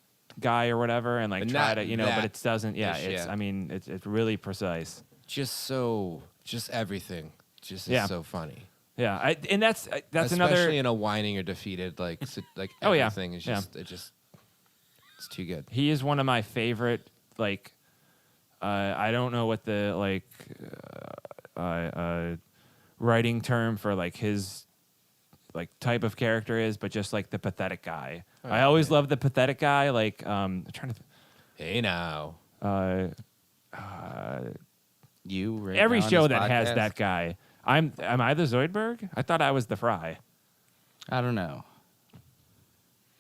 guy or whatever, and like But try not to, you know, but that it doesn't. Yeah, ish, it's. yeah. I mean, it's really precise. just everything. Just Yeah. is so funny. Yeah, and that's Especially another. in a whining or defeated like Oh, yeah. everything is Yeah. just it's too good. He is one of my favorite. Like, I don't know what the like. writing term for like his like type of character is, but just like the pathetic guy. I always love the pathetic guy. Like I'm trying to. Hey now. You right Every now on show this that has podcast? that guy. Am I the Zoidberg? I thought I was the Fry. I don't know.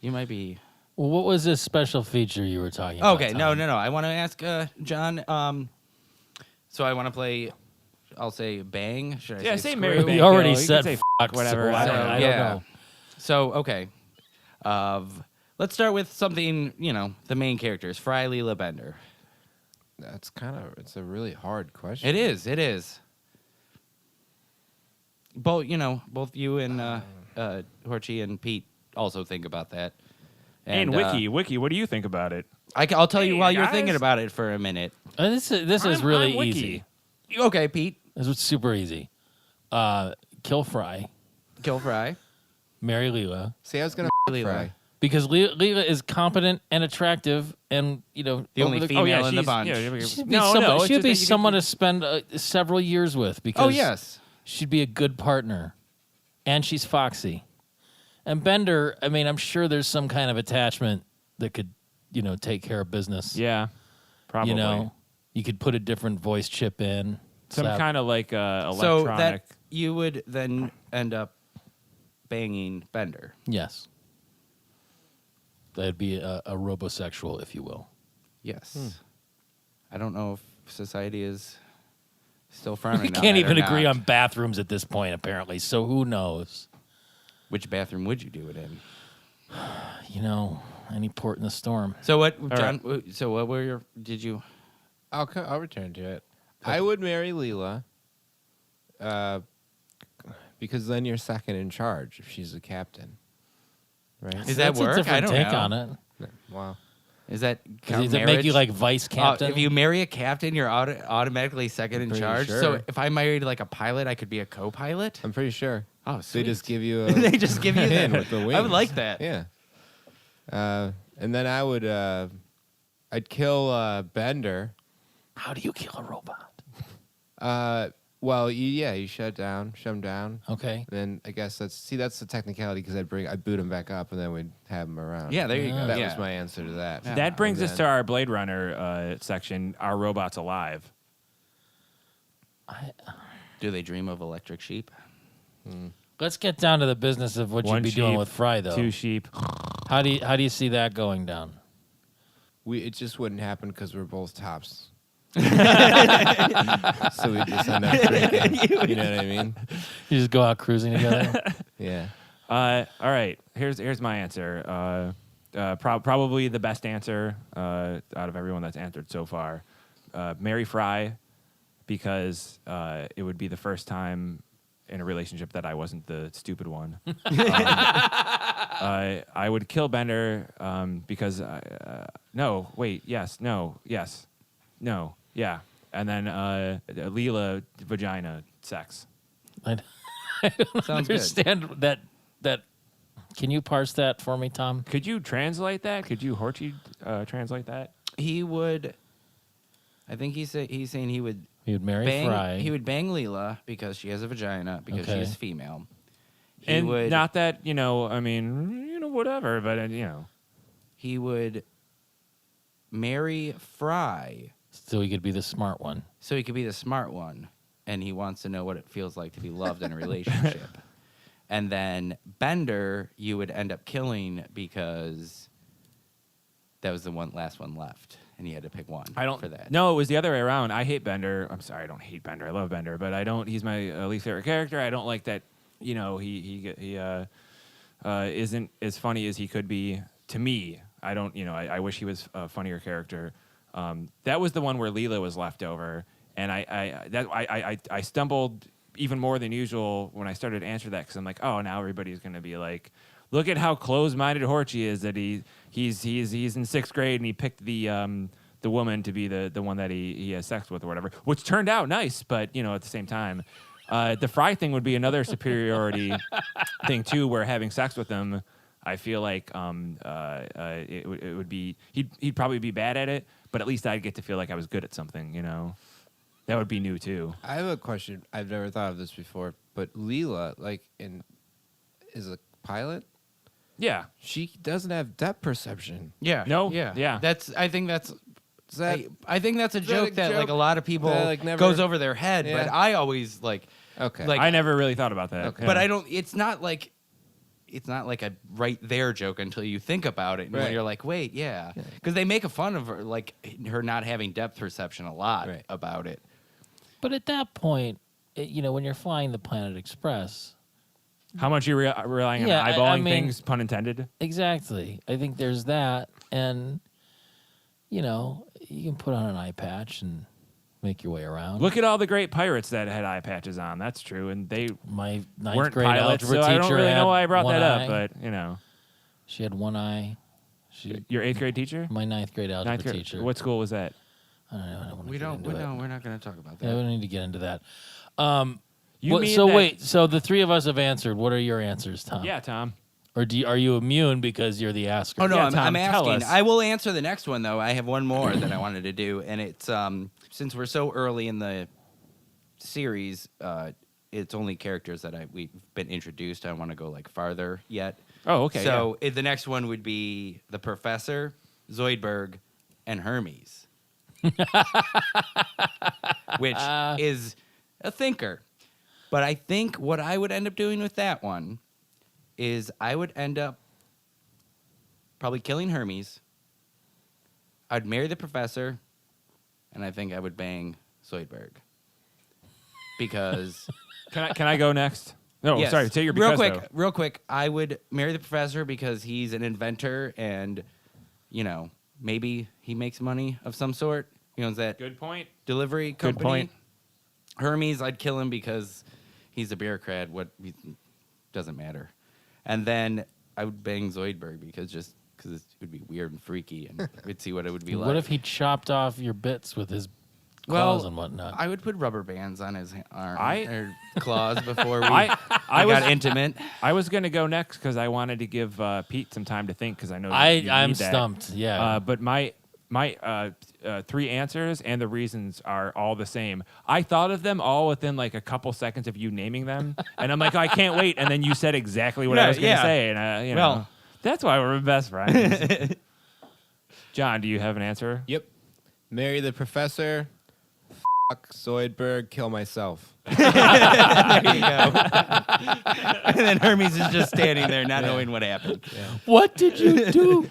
You might be. Well, what was this special feature you were talking about? Okay, Tom? no. I want to ask John. So I want to play. I'll say bang. Should I Yeah, say say screw? Mary You Bang already Hill. You said can say fuck, whatever. so I don't Yeah. know. So okay. Let's start with something. The main characters. Fry, Leela, Bender. It's a really hard question. It is. It is. Both you and Horchie and Pete also think about that. And Wiki, what do you think about it? I'll tell you Hey, while you're guys. thinking about it for a minute. This is really I'm Wiki. easy. Okay, Pete. This is super easy. Kill Fry, Kill Fry. marry Leela, See, I was gonna Leela. Fry. because Leela is competent and attractive, and The only over female in the she's- bunch. She'd be no, someone, no. it's she'd just be that you someone get- to spend several years with because Oh yes. she'd be a good partner, and she's foxy. And Bender, I mean, I'm sure there's some kind of attachment that could, take care of business. Yeah, probably. You could put a different voice chip in. Some slap- kind of like So electronic. that you would then end up banging Bender. Yes. That'd be a robosexual, if you will. Yes. I don't know if society is still frowning. We on can't that or even agree not. on bathrooms at this point, apparently. So who knows? Which bathroom would you do it in? Any port in the storm. So what, John? So what were your? Did you? I'll return to it. I would marry Leela. Because then you're second in charge if she's a captain. Right? Is that That's work? a different I don't take know. on it. Wow. Is that Does it make you like vice captain? If you marry a captain, you're automatically second in Pretty charge. sure. So if I married like a pilot, I could be a co-pilot. I'm pretty sure. Oh, They sweet. just give you a they just give you pin that. with the I would wings. like that. Yeah. And then I would I'd kill Bender. How do you kill a robot? Well, you shut him down. Okay. Then I guess that's the technicality because I'd boot him back up and then we'd have him around. Yeah, there you go. That yeah. was my answer to that. Yeah. that brings And us then- to our Blade Runner section. Are robots alive? Do they dream of electric sheep? Let's get down to the business of what One you'd be doing sheep, with Fry, though. 2 sheep. How do you see that going down? It just wouldn't happen because we're both tops. So we just end up drinking. You know what I mean? You just go out cruising together. Yeah. All right. Here's my answer. Probably the best answer out of everyone that's answered so far. Marry Fry, because it would be the first time in a relationship that I wasn't the stupid one. I would kill Bender because no, wait, yes, no, yes, no, yeah, and then Leela vagina sex. I don't Sounds good. understand that. Can you parse that for me, Tom? Could you translate that? Could you Horchie translate that? He would. I think he's saying he would He would marry bang. Fry. He would bang Leela because she has a vagina because Okay. she is female. He And would not that, whatever, but, he would marry Fry so he could be the smart one. so he could be the smart one, and he wants to know what it feels like to be loved in a relationship. And then Bender, you would end up killing because that was the last one left, and you had to pick one. I don't for that. No, it was the other way around. I hate Bender. I'm sorry, I don't hate Bender. I love Bender, but I don't. He's my least favorite character. I don't like that. He isn't as funny as he could be to me. I don't. I wish he was a funnier character. That was the one where Leela was left over, and I stumbled even more than usual when I started to answer that because I'm like, oh, now everybody's gonna be like, look at how close-minded Horchie is, that he's in 6th grade and he picked the woman to be the one that he has sex with or whatever, which turned out nice, but at the same time, the Fry thing would be another superiority thing too, where having sex with him, I feel like it would be he'd probably be bad at it, but at least I'd get to feel like I was good at something, That would be new too. I have a question. I've never thought of this before, but Leela, is a pilot. Yeah. She doesn't have depth perception. Yeah. No? Yeah. Yeah. I think that's. Is that I think that's a that joke a that like joke a lot of people that, like, never- goes over their head, but Yeah. I always like. okay? Like- I never really thought about that. Okay. But I don't. It's not like a right there joke until you think about it, and when Right. you're like, wait, yeah, because they make a fun of her, like her not having depth perception a lot Right. about it. But at that point, when you're flying the Planet Express, How much you relying Yeah, on I eyeballing mean- things, pun intended. exactly. I think there's that, and you can put on an eye patch and make your way around. Look at all the great pirates that had eye patches on. That's true, and they My ninth weren't grade pilots, algebra so teacher I don't really had know why I brought one that eye. up. But you know, She had one eye. your 8th grade teacher, My ninth grade algebra ninth grade. teacher. What school was that? I don't know. I don't want to We get don't. into We, it. no, we're not going to talk about Yeah, we that. don't need to get into that. You mean so that- wait. So the three of us have answered. What are your answers, Tom? Yeah, Tom. Or are you immune because you're the asker? Oh no, Yeah, I'm Tom, tell asking. us. I will answer the next one though. I have one more that I wanted to do, and it's since we're so early in the series, it's only characters that we've been introduced. I want to go like farther yet. Oh, okay. So the next one would be the Professor, Zoidberg, and Hermes, which is a thinker. But I think what I would end up doing with that one is I would end up probably killing Hermes. I'd marry the Professor, and I think I would bang Zoidberg. Because Can I go next? No, Yes. sorry. Say your real because, quick. though. Real quick. I would marry the Professor because he's an inventor, and maybe he makes money of some sort. He owns that Good point. delivery Good company. point. Hermes, I'd kill him because he's a bureaucrat. He doesn't matter. And then I would bang Zoidberg because it would be weird and freaky, and we'd see what it would be like. What if he chopped off your bits with his claws and whatnot? I would put rubber bands on his arm I- or claws before we I got was intimate. I was gonna go next because I wanted to give Pete some time to think because I know you I'm need that. stumped. Yeah. But my three answers and the reasons are all the same. I thought of them all within like a couple seconds of you naming them, and I'm like, I can't wait. And then you said exactly what I Right, was going to yeah. say, and you know, Well- that's why we're best friends. John, do you have an answer? Yep. Marry the Professor. Fuck Zoidberg. Kill myself. There you go. And then Hermes is just standing there, not knowing what happened. What did you do?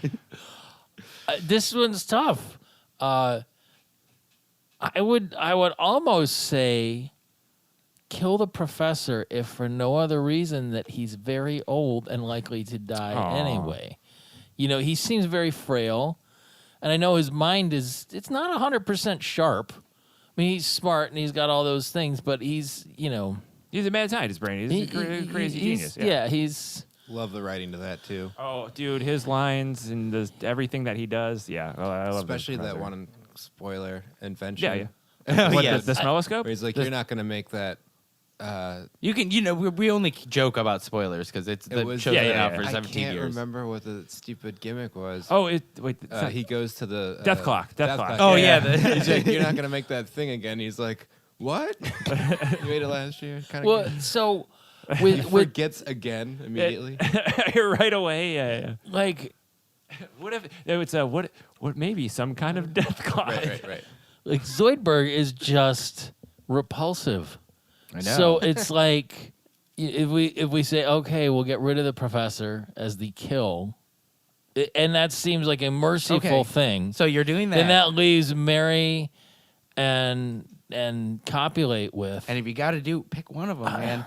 This one's tough. I would almost say kill the Professor if for no other reason that he's very old and likely to die Aw. anyway. He seems very frail, and I know his mind it's not 100% sharp. I mean, he's smart and he's got all those things, but he's He's a mad scientist brain. He's a crazy he's- genius. Yeah, he's. Love the writing to that too. Oh, dude, his lines and everything that he does. Yeah, I love Especially the that Professor. one spoiler invention. Yeah, yeah. What, Yes. the smelloscope? Where he's like, you're not gonna make that. You can, we only joke about spoilers because it's the was- show's Yeah, been yeah, out yeah. for I 17 can't years. remember what the stupid gimmick was. Oh, wait. It's not- He goes to the Death Clock, Death Clock. Oh, yeah, He's like, you're not gonna make that thing again. He's like, what? You made it last year. Kind Well, of. so He with forgets again immediately. right away. Yeah. like What if it's what maybe some kind of death clock? right. like Zoidberg is just repulsive. I know. So it's like if we say okay, we'll get rid of the Professor as the kill, and that seems like a merciful Okay. thing. So you're doing that. Then that leaves Mary and copulate with. And if you got to pick one of them, man,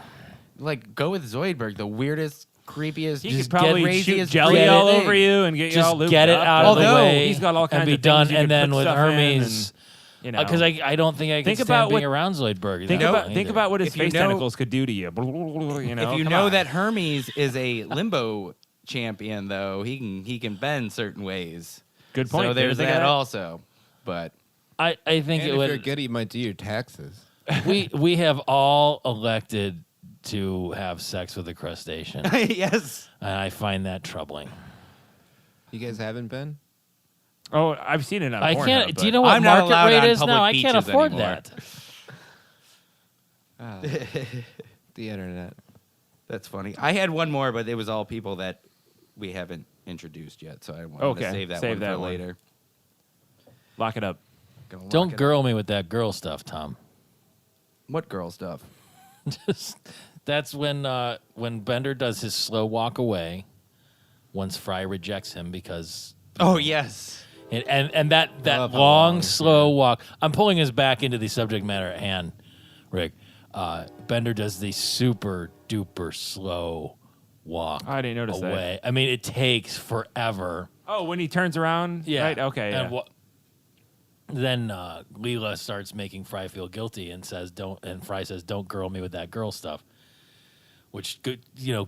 like go with Zoidberg, the weirdest, creepiest, He Just could probably get- shoot craziest jelly get all it- over you and get you all just looped get it up. out of the Although way. he's got all kinds and be of done. things you And could then put with stuff in Hermes, and, you know, because I don't think I can Think stand about being what- around Zoidberg. think that about long think either. about what his If you face know- tentacles could do to you. You know, if you come know on. that Hermes is a limbo champion, though, he can bend certain ways. Good point. So there's Didn't think of that that. also. But I think And it if you're would. good, he might do your taxes. we have all elected to have sex with a crustacean, yes, and I find that troubling. You guys haven't been? Oh, I've seen it on I Pornhub, can't. Do you but- know what I'm not market allowed rate on is public now? I can't beaches afford anymore. that. The internet. That's funny. I had one more, but it was all people that we haven't introduced yet, so I wanted to save that one for later. Lock it up. Gonna lock Don't it girl up. me with that girl stuff, Tom. What girl stuff? That's when Bender does his slow walk away once Fry rejects him because Oh yes. and that Love how long long, slow walk. I'm pulling us back into the subject matter at hand, Rick. Bender does the super duper slow walk I didn't notice that. away. I mean, it takes forever. Oh, when he turns around? Yeah. Right? Okay. And Yeah. then Leela starts making Fry feel guilty and says, "Don't." And Fry says, "Don't girl me with that girl stuff," which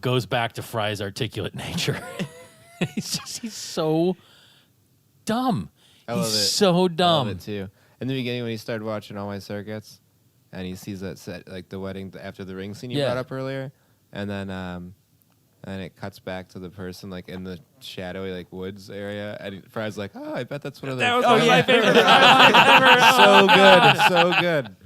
goes back to Fry's articulate nature. he's so dumb. I love He's it. so I love dumb. it too. In the beginning, when he started watching All My Circuits, and he sees that set, like the wedding after the ring scene you Yeah. brought up earlier, and then it cuts back to the person like in the shadowy like woods area, and Fry's like, "Oh, I bet that's one of That their." was one of my favorite so good, so good.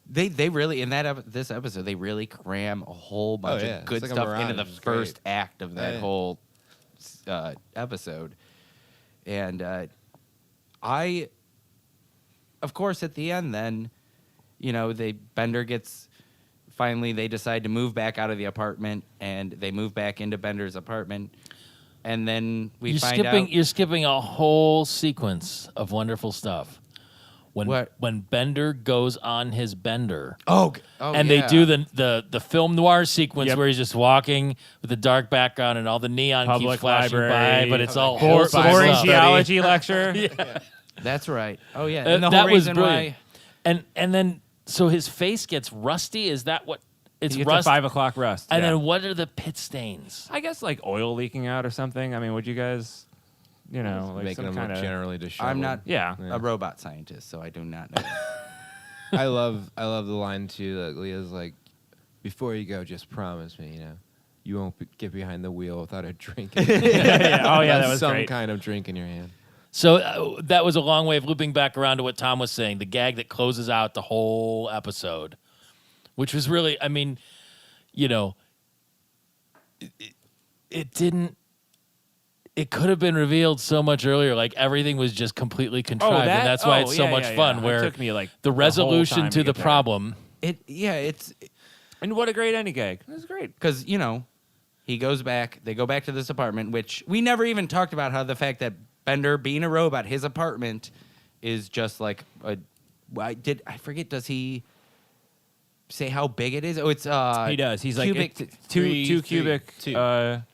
They really in this episode they really cram a whole bunch yeah. of good It's like a stuff into the mirage. It's first great. act of that Yeah. whole episode, and I, of course, at the end, then Bender gets finally they decide to move back out of the apartment and they move back into Bender's apartment, and then You're find out you're skipping a whole sequence of wonderful stuff. What? When Bender goes on his bender. and They do the film noir sequence Yep. where he's just walking with the dark background and all the neon keeps Public flashing library. by, but it's all Boring wholesome boring stuff. geology lecture. That's right. Oh yeah, Uh, and the that whole was reason brilliant. why. And then so his face gets rusty. Is that what it's He gets rust? a 5 o'clock rust. And yeah. then what are the pit stains? I guess like oil leaking out or something. I mean, would you guys, like Making some them kind look of generally disheveled. I'm not yeah. a robot scientist, so I do not know. I love the line too that Leah's like, "Before you go, just promise me, you won't get behind the wheel without a drink." Oh yeah, that was some great. kind of drink in your hand. So that was a long way of looping back around to what Tom was saying, the gag that closes out the whole episode, which was really, I mean, it didn't. It could have been revealed so much earlier. Like everything was just completely contrived, and that's why it's so much fun. It Where took me like the whole resolution time to the get there. problem. It's And what a great ending gag. It was great. because he goes back. They go back to this apartment, which we never even talked about. How the fact that Bender, being a robot, his apartment is just like a. I forget? Does he say how big it is? Oh, it's He does. He's like cubic. it's two cubic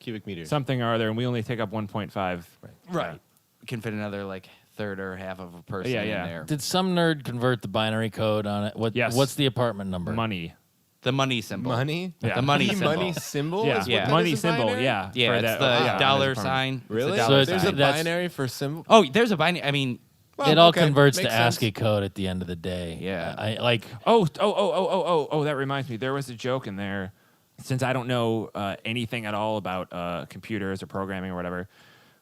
Cubic meters. something or other, and we only take up 1.5. Right. Can fit another like third or half of a person Yeah, in yeah. there. Did some nerd convert the binary code on it? Yes. What's the apartment number? Money. The money symbol. Money? Yeah. The money The symbol. money symbol? Yeah, is what Yeah. that money is, a symbol. binary? Yeah, Yeah, for it's that- the yeah, dollar on his apartment. sign. It's the Really? dollar So There's sign. a That's- binary for symbol? Oh, there's a binary. I mean, It all okay, converts to makes sense. ASCII code at the end of the day. Yeah. I like. Oh, that reminds me. There was a joke in there. Since I don't know anything at all about computers or programming or whatever,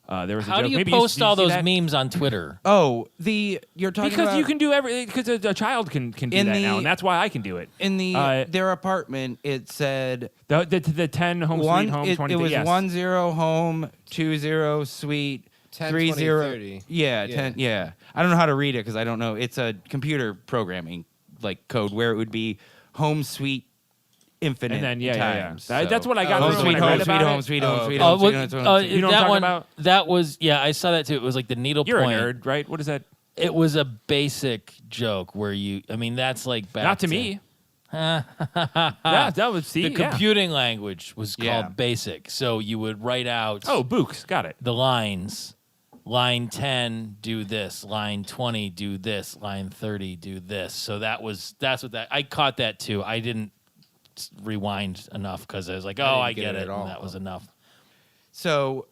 there was a How joke. do you Maybe post did you all see those that? memes on Twitter? you're talking Because about you can do everything. Because a child can do In that the- now, and that's why I can do it. in the their apartment. It said The 10 home one. sweet home It 20. was yes. 10 home, 20 suite, 10, 30. 30. Yeah, Yeah. 10. Yeah, I don't know how to read it because I don't know. It's a computer programming like code where it would be home suite infinite And then times. That's So- what I got Oh, from Sweet when I read home, sweet about home, it. sweet home, sweet Oh, home, sweet what- home, sweet home. You know what that I'm talking one. about? That was I saw that too. It was like the needle You're point. a nerd, right? What is that? It was a basic joke where that's like back Not to me. Yeah, that was see. The yeah. computing language was called Yeah. BASIC. So you would write out Oh, Books, got it. the lines. Line 10, do this. Line 20, do this. Line 30, do this. So that's what that. I caught that too. I didn't rewind enough because I was like, oh, didn't I get get it it. at all. And that was enough. So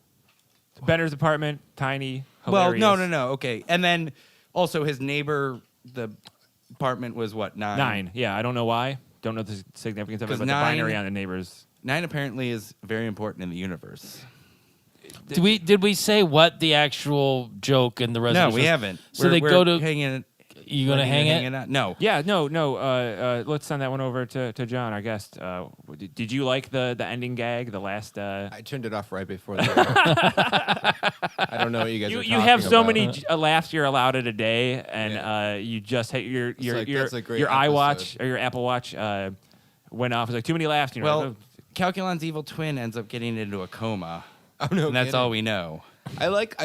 Bender's apartment, tiny. well, Hilarious. no. Okay, and then also his neighbor, the apartment was what 9? 9. Yeah, I don't know why. Don't know the significance of it, 'Cause but the 9 binary on the neighbors. 9 apparently is very important in the universe. Did we say what the actual joke and the resolution? No, we was? haven't. So they We're go to hanging. You gonna letting hang it? on? No. Yeah, no. Let's send that one over to John, our guest. Did you like the ending gag? The last. I turned it off right before the I don't know what you guys are You have talking so about. many laughs you're allowed at a day, and you just hit your like, that's a great your iWatch episode. or your Apple Watch went off. It's like too many laughs. You know, Well, Calculon's evil twin ends up getting into a coma, Oh, no and that's kidding. all we know. I like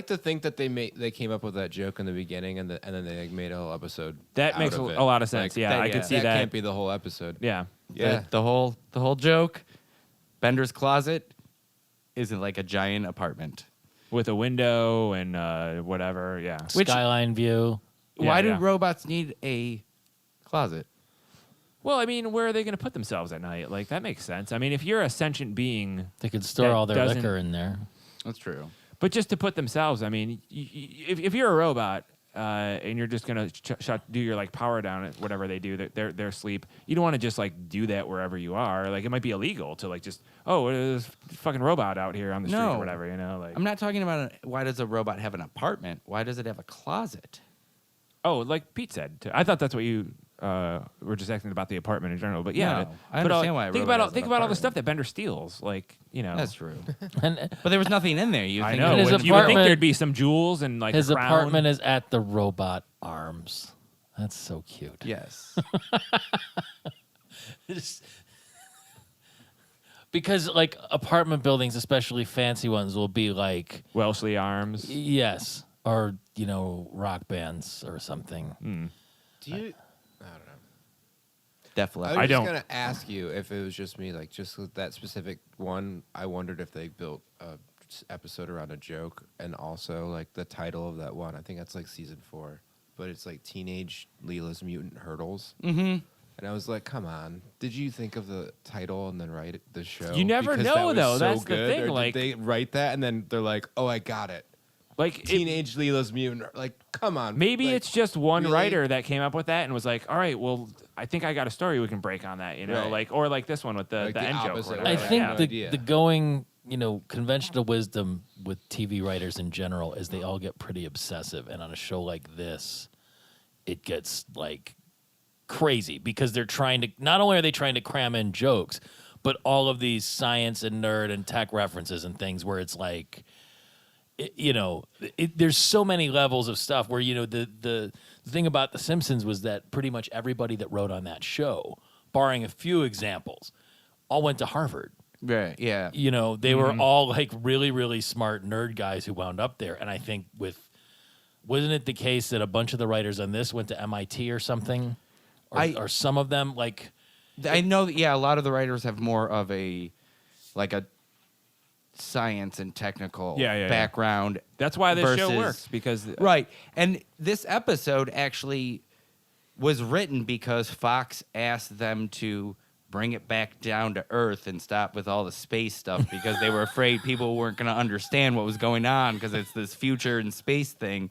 to think that they came up with that joke in the beginning and then they like, made a whole episode. That out makes of a it. lot of sense. Like, Yeah, I could see that. can't be the whole episode. Yeah. Yeah. The whole joke, Bender's closet, isn't like a giant apartment. With a window and whatever. Yeah. Which- Skyline view. Why do yeah. robots need a closet? Well, I mean, where are they going to put themselves at night? Like that makes sense. I mean, if you're a sentient being, They could store That all their doesn't- liquor in there. That's true. but just to put themselves, I mean, if you're a robot and you're just gonna do your like power down at whatever they do, their sleep, you don't want to just like do that wherever you are. Like it might be illegal to like just there's a fucking robot out here on the street No. or whatever. You know, like I'm not talking about why does a robot have an apartment? Why does it have a closet? like Pete said. I thought that's what you were just asking about the apartment in general. But yeah, No, I but, understand why a think robot about has an think about all the apartment. stuff that Bender steals. Like That's true. And But there was nothing in there. You I think know. And his You would think apartment- there'd be some jewels and like his a crown. apartment is at the robot arms. That's so cute. Yes. Just- because like apartment buildings, especially fancy ones, will be like Wellesley Arms. yes, or rock bands or something. Do you? I don't know. Def I Leppard. was I just don't. gonna ask you if it was just me, like just with that specific one. I wondered if they built a episode around a joke, and also like the title of that one. I think that's like season 4, but it's like Teenage Leela's Mutant Hurdles. Mm-hmm. And I was like, come on, did you think of the title and then write the show? You never Because know, that was though. so That's the good? thing, Or did like- they write that and then they're like, oh, I got it. Like Teenage Leela's Mutant. Like, come on. maybe like, it's just one really? writer that came up with that and was like, all right, well, I think I got a story we can break on that, Right. like or like this one with the Like the end joke. Or opposite whatever. I Right, think yeah. the the, idea. the going, conventional wisdom with TV writers in general is they all get pretty obsessive, and on a show like this, it gets like crazy because they're trying to not only are they trying to cram in jokes, but all of these science and nerd and tech references and things where it's like, there's so many levels of stuff where the thing about The Simpsons was that pretty much everybody that wrote on that show, barring a few examples, all went to Harvard. Right. Yeah. They were all like really, really smart nerd guys who wound up there. And I think wasn't it the case that a bunch of the writers on this went to MIT or something? Or some of them like I know that, a lot of the writers have more of a science and technical Yeah. background. That's why this show versus- works because Right. And this episode actually was written because Fox asked them to bring it back down to earth and stop with all the space stuff because they were afraid people weren't going to understand what was going on because it's this future and space thing.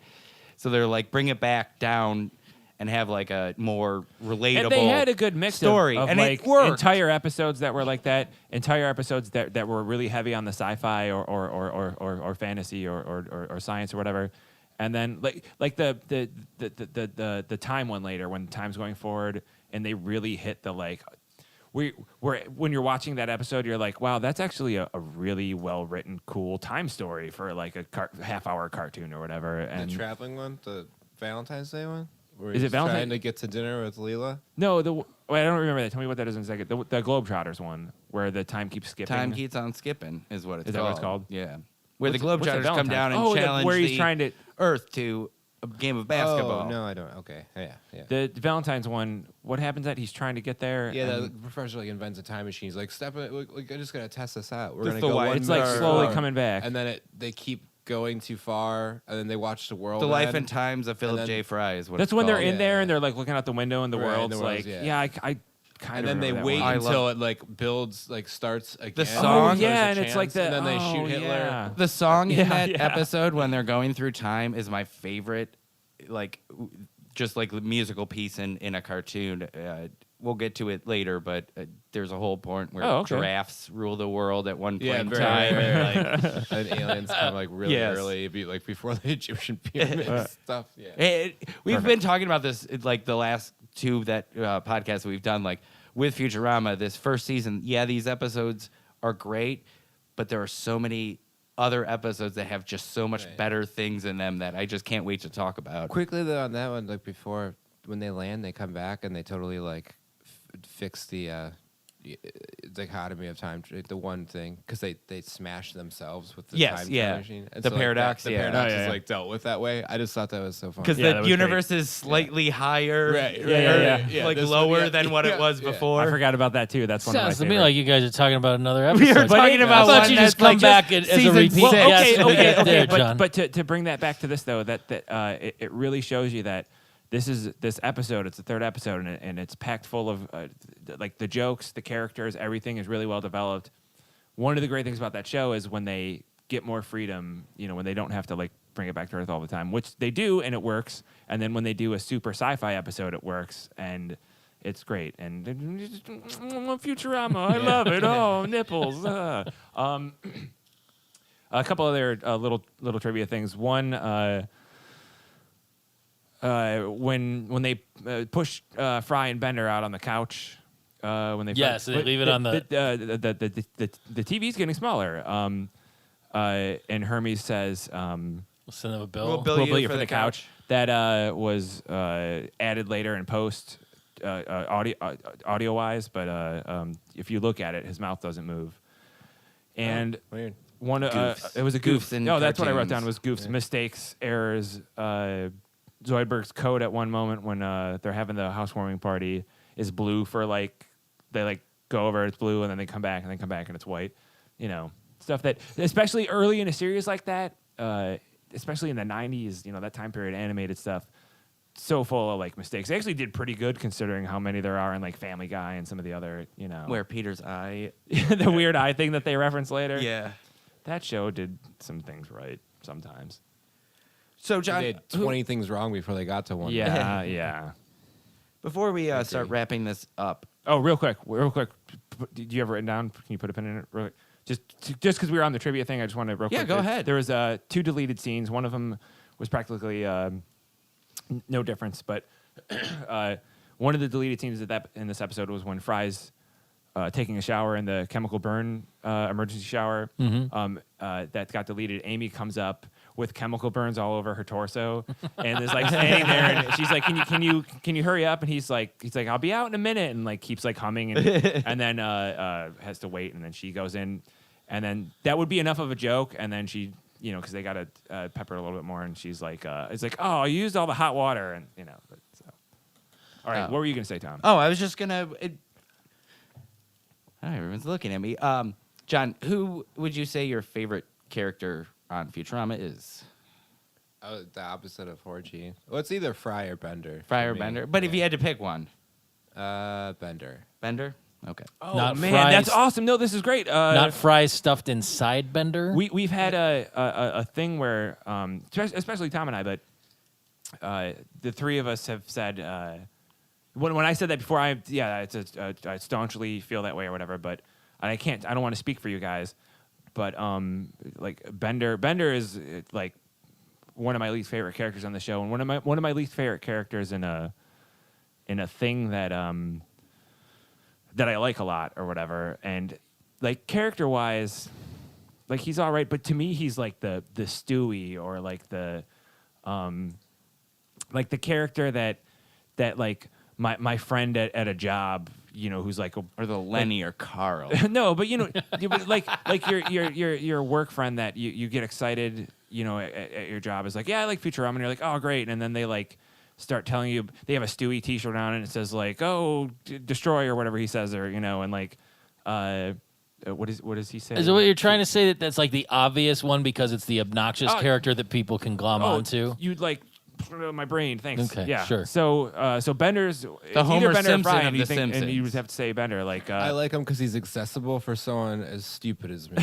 So they're like, bring it back down and have like a more relatable And they had a good mix story. of And like it worked. entire episodes that were like that, entire episodes that were really heavy on the sci-fi or fantasy or science or whatever, and then like the time one later when time's going forward and they really hit the like. When you're watching that episode, you're like, wow, that's actually a really well written, cool time story for like a half-hour cartoon or whatever. And the traveling one, the Valentine's Day one? Where Is it he's Valentine- trying to get to dinner with Leela? no, I don't remember that. Tell me what that is in a second. The Globetrotters one, where the time keeps skipping. Time keeps on skipping is what it's Is that called. what it's called? Yeah. Where What's- the what's that Globetrotters come Valentine's? down and Oh, challenge where he's the trying to Earth to a game of basketball. Oh, no, I don't. Okay. Yeah. the Valentine's one. What happens that he's trying to get there? Yeah, and the professor like invents a time machine. He's like, "Step it. We're just gonna test this out. We're Just gonna the go white- one it's like more slowly far." coming back. And then they keep going too far, and then they watch the world. The Life end. and Times of Philip then- J. Fry is what That's it's when they're called. in there and Yeah. they're like looking out the window and the Right, and world's the like, world's- yeah, I kind And of. then they wait I until love- it like builds, like starts again. song- There's yeah, a and it's like chance, the. and then they oh, shoot Hitler. yeah. The song in Yeah, that yeah. episode when they're going through time is my favorite, like, just like musical piece in a cartoon. we'll get to it later, but there's a whole point where Oh, okay. giraffes rule the world at one point Yeah, in very, time. very, and, like, and aliens come like really Yes. early, like before the Egyptian pyramids stuff. Yeah. We've been talking about this like the last two podcasts we've done, like with Futurama. This first season, these episodes are great, but there are so many other episodes that have just so much better things in them that I just can't wait to talk about. Quickly though, on that one, like before when they land, they come back and they totally like fix the dichotomy of time, the one thing, because they smash themselves with the time travel machine. And The so, like, paradox, the yeah. paradox Oh, yeah, is yeah. like dealt with that way. I just thought that was so fun. Because Yeah, that the was universe is slightly higher, Right, or, yeah. like This lower one, yeah. than what it Yeah, was yeah. before. I forgot about that too. That's one of my Sounds to me favorite. like you guys are talking about another episode. We were talking about I thought one you that's just come like back as a season repeat six. Well, guest. okay, when we get there, but John. to bring that back to this though, that it really shows you that this episode. It's the third episode, and it's packed full of like the jokes, the characters, everything is really well developed. One of the great things about that show is when they get more freedom, when they don't have to like bring it back to Earth all the time, which they do, and it works. And then when they do a super sci-fi episode, it works, and it's great. And Futurama, I love it. Oh, nipples. A couple other little trivia things. One, when they push Fry and Bender out on the couch. When they They leave it on the TV's getting smaller. And Hermes says, We'll send them a bill. We'll bill "We'll you bill you for for the the couch." That was added later in post, audio wise. But if you look at it, his mouth doesn't move. And Weird. one, Goofs. it was a Goofs goof. in No, that's what I wrote cartoons. down was goofs, mistakes, errors. Zoidberg's coat at one moment when they're having the housewarming party is blue for like. They like go over, it's blue, and then they come back, and it's white. Stuff that, especially early in a series like that, especially in the 90s, that time period, animated stuff, so full of like mistakes. They actually did pretty good considering how many there are in like Family Guy and some of the other, Where Peter's eye. the weird eye thing that they reference later. Yeah. That show did some things right sometimes. So, John, They had 20 things wrong before they got to one. Yeah, yeah. before we start wrapping this up, Oh, real quick. Did you have it written down? Can you put a pin in it? Really? Just because we were on the trivia thing, I just want to real quick. go ahead. There was 2 deleted scenes. One of them was practically no difference, but one of the deleted scenes in this episode was when Fry's taking a shower in the chemical burn emergency shower. That got deleted. Amy comes up with chemical burns all over her torso, and is like standing there, and she's like, "Can you hurry up?" And he's like, "I'll be out in a minute," and like keeps like humming, and then has to wait, and then she goes in, and then that would be enough of a joke, and then she, because they gotta pepper it a little bit more, and she's like, "It's like, oh, I used all the hot water," and But, so. All right, what were you gonna say, Tom? I was just gonna. Everyone's looking at me. John, who would you say your favorite character on Futurama is? Oh, the opposite of 4G. Well, it's either Fry or Bender. Fry for or me. Bender? But if you had to pick one, Bender. Bender. Okay. Oh Not man, Fry's- that's awesome! No, this is great. Not fries stuffed inside Bender. We've had a thing where, especially Tom and I, but the three of us have said when I said that before, I staunchly feel that way or whatever. But I don't want to speak for you guys. But like Bender is like one of my least favorite characters on the show, and one of my least favorite characters in a thing that that I like a lot or whatever. And like character wise, like he's all right, but to me he's like the Stewie or like the character that like my friend at a job, who's like Or the Lenny or Carl. no, but like your work friend that you get excited, at your job is like, yeah, I like Futurama, and you're like, oh great, and then they like start telling you they have a Stewie T-shirt on and it says like, oh, destroy or whatever he says, or and like, what does he say? Is it what you're trying to say that's like the obvious one because it's the obnoxious Oh, character that people can glom onto? You'd like my brain. Thanks. Okay, yeah. sure. So Bender's The it's either Homer Bender or Simpson Fry, of and The you think, and Simpsons. you just have to say Bender. Like I like him because he's accessible for someone as stupid as me.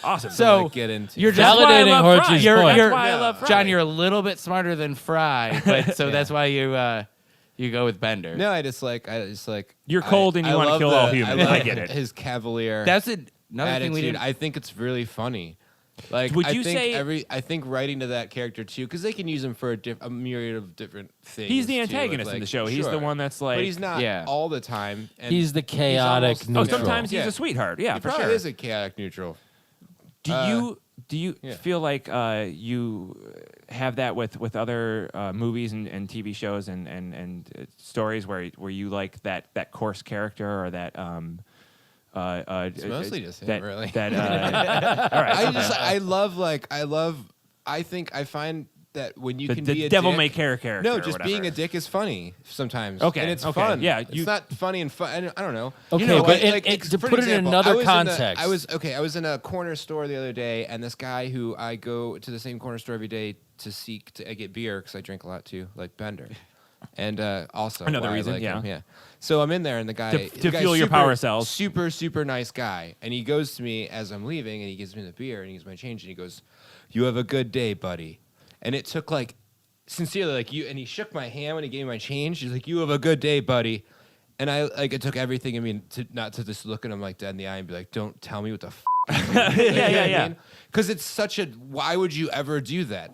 awesome. So like, get into. you're That's just why I Validating love Horch's Fry. point. That's why I love Fry. John, you're a little bit smarter than Fry, but so that's why you You go with Bender. No, I just like. You're cold and you wanna love kill all humans. love I get it. His cavalier. That's another attitude. thing we didn't. I think it's really funny. Like, Would I you think say- I think writing to that character too, because they can use him for a myriad of different things. He's the too, antagonist like, in the show. He's the one that's like. but he's not Yeah. all the time. And He's the chaotic almost- Oh, neutral. sometimes he's Yeah. a sweetheart. Yeah, he for probably sure. is a chaotic neutral. Do you yeah. feel like you have that with other movies and TV shows and stories where you like that coarse character or that It's mostly just him, that, really. That all right. I find that when you The can be a devil dick, may care character. No, or just being a whatever. dick is funny sometimes. Okay, and it's okay, fun. yeah, it's you- not funny and fun. I don't know. Okay, You know, but like, to for put it in example, another I was context. I was in a corner store the other day, and this guy who I go to the same corner store every day to get beer because I drink a lot too, like Bender. And also Another why I reason, like yeah. him, yeah. So I'm in there, and the guy To the guy's fuel your super- power cells. super nice guy, and he goes to me as I'm leaving, and he gives me the beer, and he gives my change, and he goes, "You have a good day, buddy." And it took like sincerely, like you, and he shook my hand when he gave me my change. He's like, "You have a good day, buddy." And I like it took everything in me to not to just look at him like dead in the eye and be like, "Don't tell me what the f." Yeah. Because it's such a. Why would you ever do that?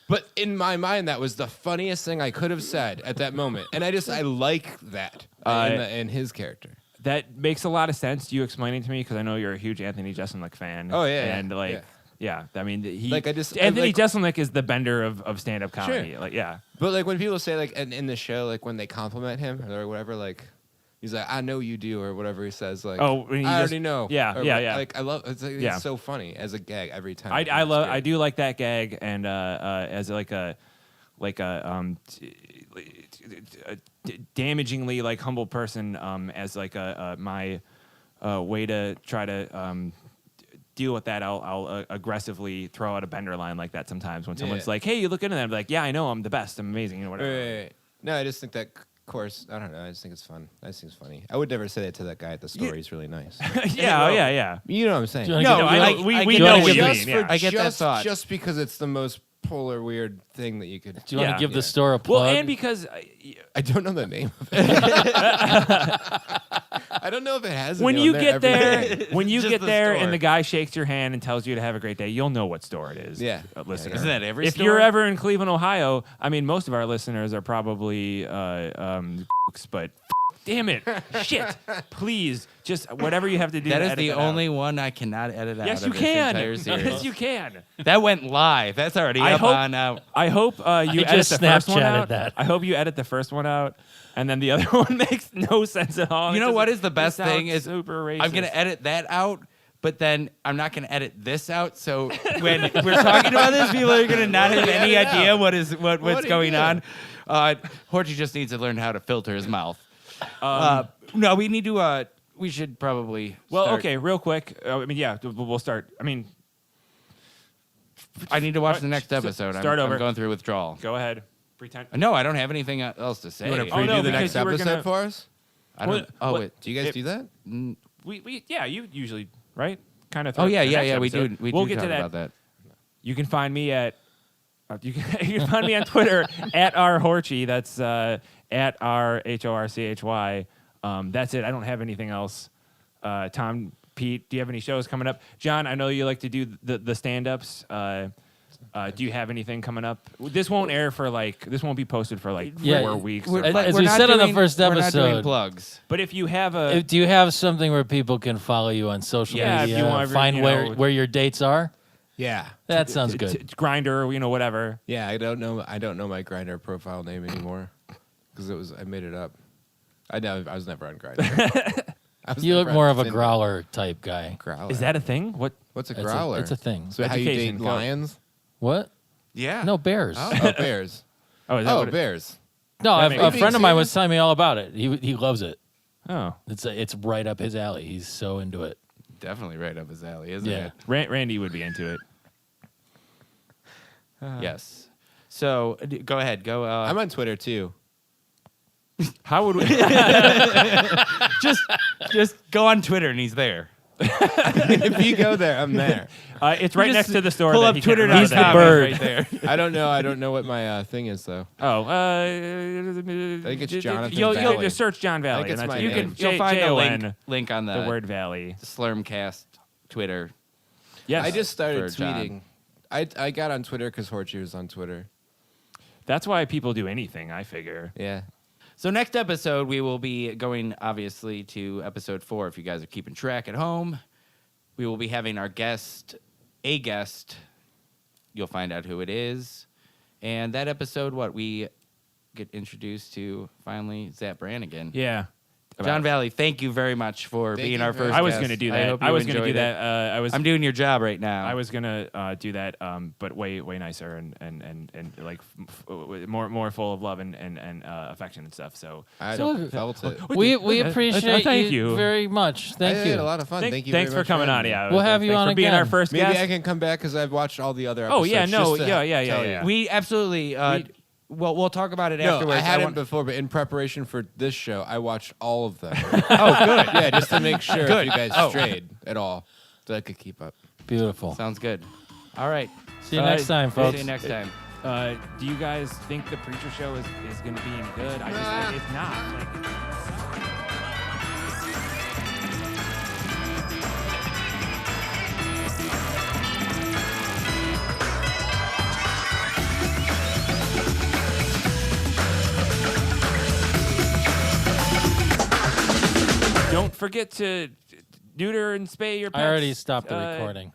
But in my mind, that was the funniest thing I could have said at that moment, and I like that in his character. That makes a lot of sense. You explaining to me because I know you're a huge Anthony Jeselnik fan. Oh, yeah, and yeah, like. Yeah, I mean, Like, I just- I Anthony like- Jeselnik is the Bender of stand-up comedy. Sure. Like, yeah, But like when people say like in the show, like when they compliment him or whatever, like he's like, "I know you do," or whatever he says. Like, Oh, when he I just- already know. yeah, Or, yeah. Like I love it's, Yeah. it's so funny as a gag every time. I do like that gag, and as like a damagingly like humble person, as like my way to try to deal with that, I'll aggressively throw out a Bender line like that sometimes when someone's Yeah. like, "Hey, you look into that," I'm like, "Yeah, I know, I'm the best, I'm amazing," you know, whatever. Right. No, I just think that course. I don't know. I just think it's fun. I just think it's funny. I would never say that to that guy at the store. He's really nice. yeah. You know what I'm saying? Do you No, wanna I give- know, we I know get- what you just mean. Yeah. I get that thought. Just because it's the most polar weird thing that you could. Do you want Yeah. to give Yeah. the store a plug? Well, and because I don't know the name of it. I don't know if it has. when any you on get there, everything. when you Just get the there, store. and the guy shakes your hand and tells you to have a great day, you'll know what store it is. Yeah. Listener. Isn't that every If store? you're ever in Cleveland, Ohio, I mean, most of our listeners are probably but damn it, shit, please, just whatever you have to do. That to is edit the that out. only one I cannot edit out. Yes, of you this can. entire series. Yes, you can. That went live. That's already I up hope- on out. I hope you I edit just the first one Snapchatted out. that. I hope you edit the first one out, and then the other one makes no sense at all. You It know what doesn't- is the best it sounds thing is super racist. I'm gonna edit that out, but then I'm not gonna edit this out. So when we're talking about this, people are gonna not have any idea what's do you going do? on. Horty just needs to learn how to filter his mouth. No, we need to. We should probably. Well, start. okay, real quick. I mean, yeah, we'll start. I mean, I need to watch the Alright, next episode. start over. I'm going through withdrawal. go ahead. Pretend. No, I don't have anything else to say. You want to Oh, preview no, the because next you were episode gonna- for us? I don't. What- oh what- wait. Do you guys If- do that? We yeah, you usually right kind of. Oh yeah. We do. We we'll do get talk to that. about that. You can find me at. You can find me on Twitter at rhorchy. That's at rhorchy. That's it. I don't have anything else. Tom, Pete, do you have any shows coming up? John, I know you like to do the stand-ups. Do you have anything coming up? This won't air for this won't be posted for 4 weeks. or As five. we not said on the doing- first we're not doing episode- plugs. But if you have a Do you have something where people can follow you on social Yeah, if media? you want, find you where know- where your dates are? Yeah. That sounds good. Grinder, whatever. Yeah, I don't know my Grindr profile name anymore because I made it up. I was never on Grindr. You look more of a growler type guy. growler. Is that a thing? What? What's a It's a- growler? it's a thing. So how you Education, date go. lions? What? Yeah. No, bears. Oh, bears. Oh, is that Oh, what it- bears. No, That a makes friend of mine was sense. telling me all about it. He loves it. Oh, It's right up his alley. He's so into it. Definitely right up his alley, isn't Yeah. it? Randy would be into it. Yes. So go ahead. Go. I'm on Twitter too. How would we? just go on Twitter and he's there. If you go there, I'm there. It's right next to the store. Pull that up he can't Twitter. remember He's the name. bird. right there. I don't know. I don't know what my thing is though. Oh, I think it's Jonathan You'll Valley. just search John Valley. think it's and that's my it. You name. can you'll find a Jon, link on the word Valley. Slurmcast Twitter. Yes, I just started For John. tweeting. I got on Twitter because Horchie was on Twitter. That's why people do anything. I figure. Yeah. So next episode, we will be going, obviously, to episode 4. If you guys are keeping track at home, we will be having our guest. You'll find out who it is. And that episode, we get introduced to, finally, Zap Brannigan. Yeah. John Valley, thank you very much for Thank being you our very first much. I was guest. going to do I that. hope I you was going to do enjoyed it. that. I'm doing your job right now. I was gonna do that, but way nicer and like more full of love and affection and stuff. So I So- felt it. We appreciate thank you you. very much. Thank I you. had a lot of fun. Thank you. Thanks very for much coming on. having me. Yeah, We'll have you thanks on for being our again. first Maybe guest. I can come back because I've watched all the other Oh, episodes. yeah, no, just to yeah. tell you. We absolutely. Well, we'll talk about it No, afterwards. I hadn't want- before, but in preparation for this show, I watched all of them. Oh, good. Yeah, just to make sure Good. if you guys Oh. strayed at all, so I could keep up. Beautiful. Sounds good. All right. See you next time, folks. See you next time. Do you guys think the Preacher Show is going to be any good? I just think it's not. Like, don't forget to neuter and spay your pets. I already stopped the recording.